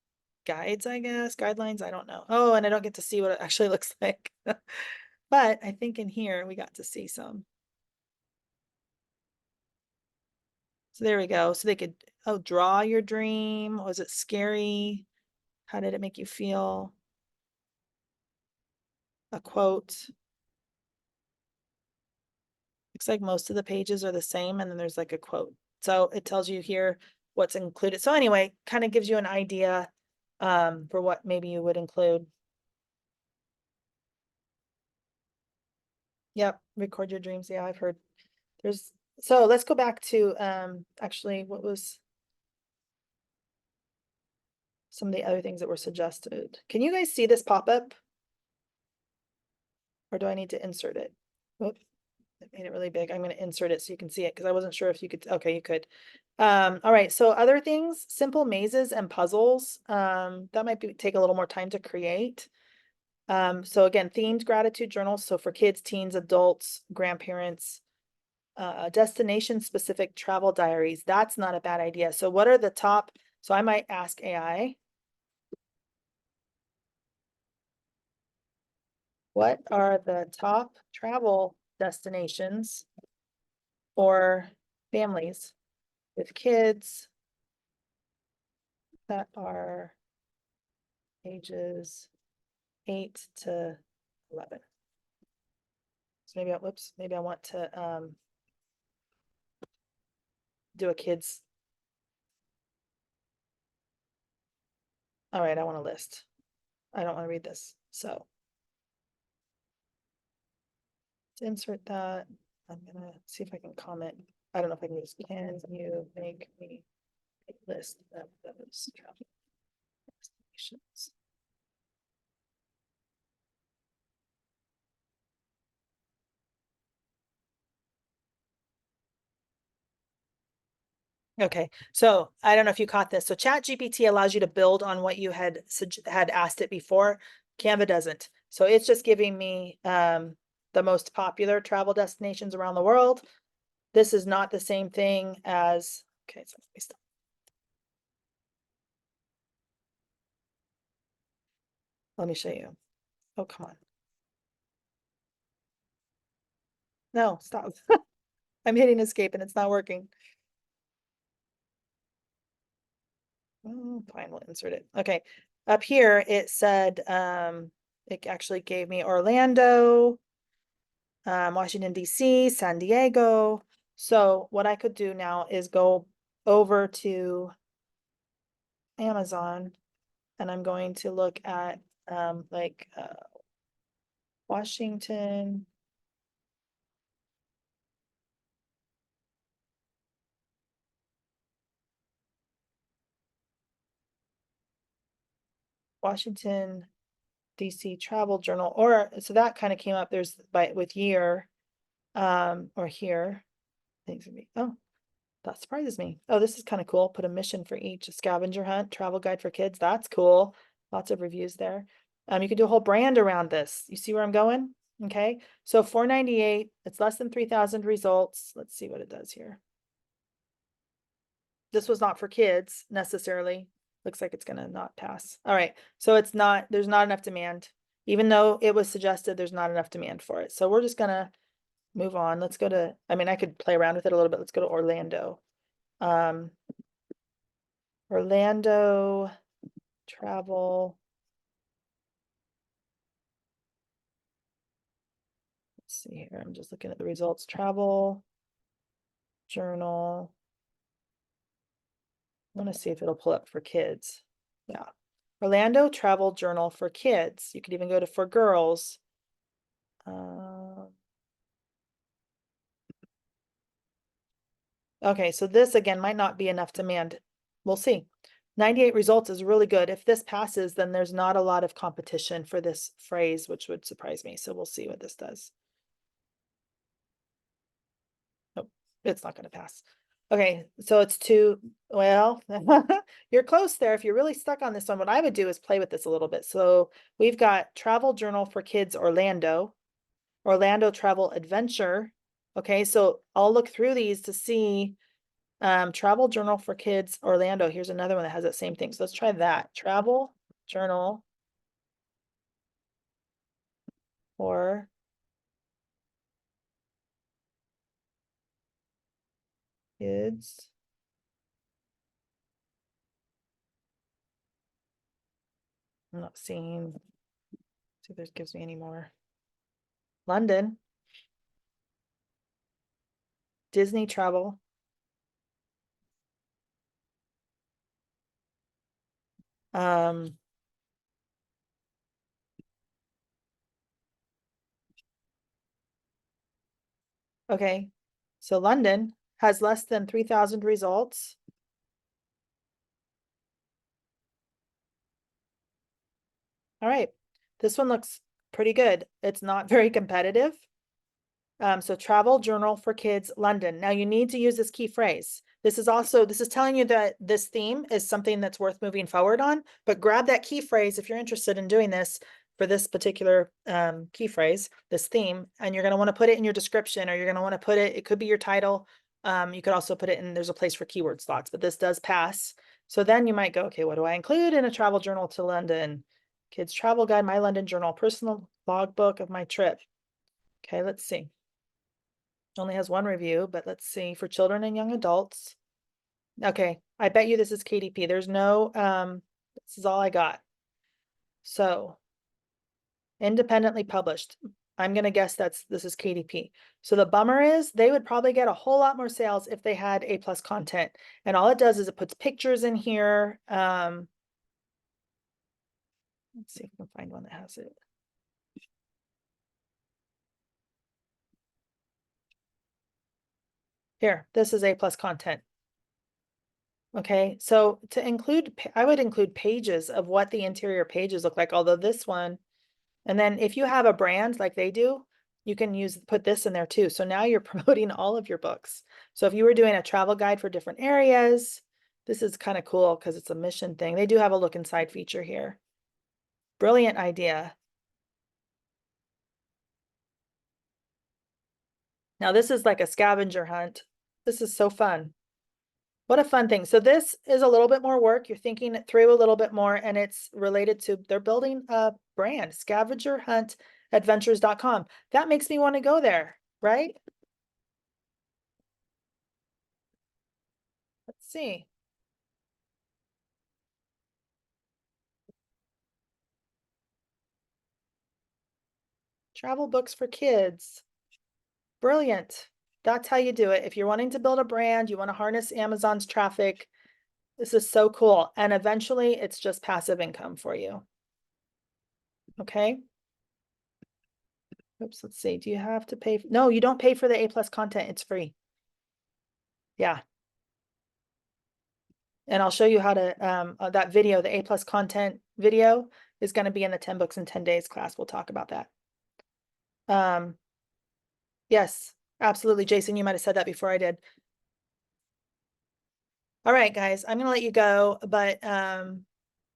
guides, I guess, guidelines. I don't know. Oh, and I don't get to see what it actually looks like. But I think in here we got to see some. So there we go. So they could, oh, draw your dream. Was it scary? How did it make you feel? A quote. Looks like most of the pages are the same, and then there's like a quote. So it tells you here what's included. So anyway, kind of gives you an idea for what maybe you would include. Yep, record your dreams. Yeah, I've heard. There's so let's go back to actually what was some of the other things that were suggested. Can you guys see this pop up? Or do I need to insert it? Whoop, it made it really big. I'm going to insert it so you can see it because I wasn't sure if you could. Okay, you could. All right, so other things, simple mazes and puzzles. That might take a little more time to create. So again, themed gratitude journals. So for kids, teens, adults, grandparents, destination specific travel diaries. That's not a bad idea. So what are the top? So I might ask AI. What are the top travel destinations for families with kids that are ages 8 to 11? So maybe whoops, maybe I want to do a kids. All right, I want a list. I don't want to read this. So to insert that, I'm gonna see if I can comment. I don't know if I can use, can you make me a list of those travel destinations? Okay, so I don't know if you caught this. So Chat GPT allows you to build on what you had asked it before. Canva doesn't. So it's just giving me the most popular travel destinations around the world. This is not the same thing as, okay, so let me stop. Let me show you. Oh, come on. No, stop. I'm hitting escape and it's not working. Oh, fine, we'll insert it. Okay, up here it said, it actually gave me Orlando, Washington, DC, San Diego. So what I could do now is go over to Amazon and I'm going to look at like Washington. Washington, DC Travel Journal, or so that kind of came up. There's with year, or here. Things would be, oh, that surprises me. Oh, this is kind of cool. Put a mission for each. A scavenger hunt, travel guide for kids. That's cool. Lots of reviews there. You can do a whole brand around this. You see where I'm going? Okay. So $4.98. It's less than 3,000 results. Let's see what it does here. This was not for kids necessarily. Looks like it's gonna not pass. All right. So it's not, there's not enough demand. Even though it was suggested, there's not enough demand for it. So we're just gonna move on. Let's go to, I mean, I could play around with it a little bit. Let's go to Orlando. Orlando travel. Let's see here. I'm just looking at the results. Travel journal. I want to see if it'll pull up for kids. Yeah. Orlando travel journal for kids. You could even go to for girls. Okay, so this again might not be enough demand. We'll see. 98 results is really good. If this passes, then there's not a lot of competition for this phrase, which would surprise me. So we'll see what this does. Nope, it's not going to pass. Okay, so it's too, well, you're close there. If you're really stuck on this one, what I would do is play with this a little bit. So we've got Travel Journal for Kids Orlando, Orlando Travel Adventure. Okay, so I'll look through these to see Travel Journal for Kids Orlando. Here's another one that has that same thing. So let's try that. Travel Journal for Kids. I'm not seeing, see if this gives me any more. London. Disney Travel. Okay, so London has less than 3,000 results. All right, this one looks pretty good. It's not very competitive. So Travel Journal for Kids London. Now you need to use this key phrase. This is telling you that this theme is something that's worth moving forward on, but grab that key phrase if you're interested in doing this for this particular key phrase, this theme, and you're going to want to put it in your description, or you're going to want to put it, it could be your title. You could also put it in, there's a place for keyword slots, but this does pass. So then you might go, okay, what do I include in a travel journal to London? Kids travel guide, my London journal, personal logbook of my trip. Okay, let's see. Only has one review, but let's see, for children and young adults. Okay, I bet you this is KDP. There's no, this is all I got. So independently published. I'm gonna guess this is KDP. So the bummer is they would probably get a whole lot more sales if they had A+ content. And all it does is it puts pictures in here. Let's see if we can find one that has it. Here, this is A+ content. Okay, so to include, I would include pages of what the interior pages look like, although this one, and then if you have a brand like they do, you can put this in there too. So now you're promoting all of your books. So if you were doing a travel guide for different areas, this is kind of cool because it's a mission thing. They do have a look inside feature here. Brilliant idea. Now this is like a scavenger hunt. This is so fun. What a fun thing. So this is a little bit more work. You're thinking it through a little bit more, and it's related to, they're building a brand, scavengerhuntadventures.com. That makes me want to go there, right? Let's see. Travel books for kids. Brilliant. That's how you do it. If you're wanting to build a brand, you want to harness Amazon's traffic, this is so cool. And eventually it's just passive income for you. Okay. Oops, let's see. Do you have to pay? No, you don't pay for the A+ content. It's free. Yeah. And I'll show you how to, that video, the A+ content video is going to be in the 10 books in 10 days class. We'll talk about that. Yes, absolutely. Jason, you might have said that before I did. All right, guys, I'm going to let you go, but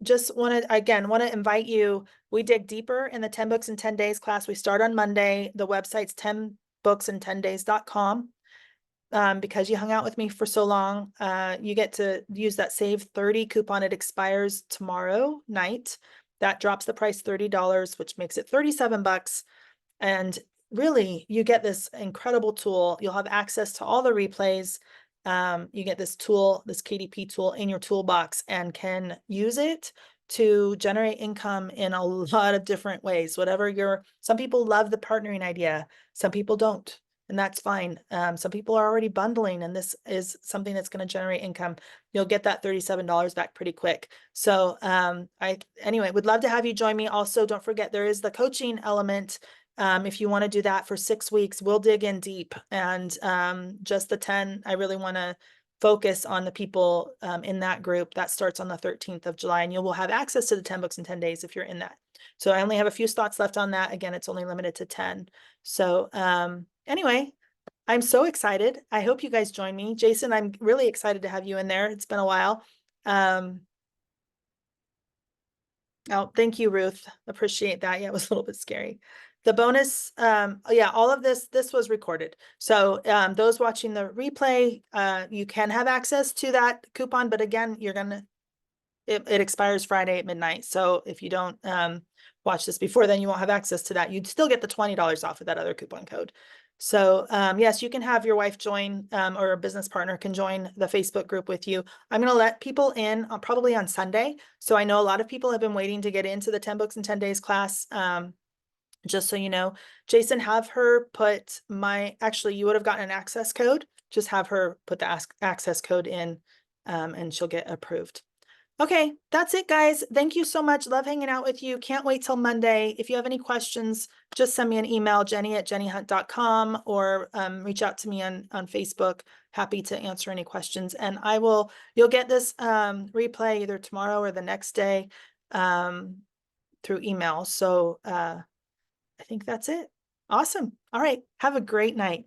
just want to invite you. We dig deeper in the 10 books in 10 days class. We start on Monday. The website's 10booksin10days.com. Because you hung out with me for so long, you get to use that Save 30 coupon. It expires tomorrow night. That drops the price $30, which makes it 37 bucks. And really, you get this incredible tool. You'll have access to all the replays. You get this tool, this KDP tool in your toolbox, and can use it to generate income in a lot of different ways. Some people love the partnering idea, some people don't, and that's fine. Some people are already bundling, and this is something that's going to generate income. You'll get that $37 back pretty quick. So anyway, would love to have you join me. Also, don't forget, there is the coaching element. If you want to do that for 6 weeks, we'll dig in deep. And just the 10, I really want to focus on the people in that group. That starts on the 13th of July, and you will have access to the 10 books in 10 days if you're in that. So I only have a few slots left on that. Again, it's only limited to 10. So anyway, I'm so excited. I hope you guys join me. Jason, I'm really excited to have you in there. It's been a while. Oh, thank you, Ruth. Appreciate that. Yeah, it was a little bit scary. The bonus, yeah, all of this was recorded. So those watching the replay, you can have access to that coupon, but again, it expires Friday at midnight. So if you don't watch this before then, you won't have access to that. You'd still get the $20 off of that other coupon code. So yes, you can have your wife join, or a business partner can join the Facebook group with you. I'm going to let people in probably on Sunday. So I know a lot of people have been waiting to get into the 10 books in 10 days class. Just so you know, Jason, have her put actually, you would have gotten an access code. Just have her put the access code in, and she'll get approved. Okay, that's it, guys. Thank you so much. Love hanging out with you. Can't wait till Monday. If you have any questions, just send me an email, jenny@jennyhunt.com, or reach out to me on Facebook. Happy to answer any questions. And you'll get this replay either tomorrow or the next day through email. So I think that's it. Awesome. All right. Have a great night.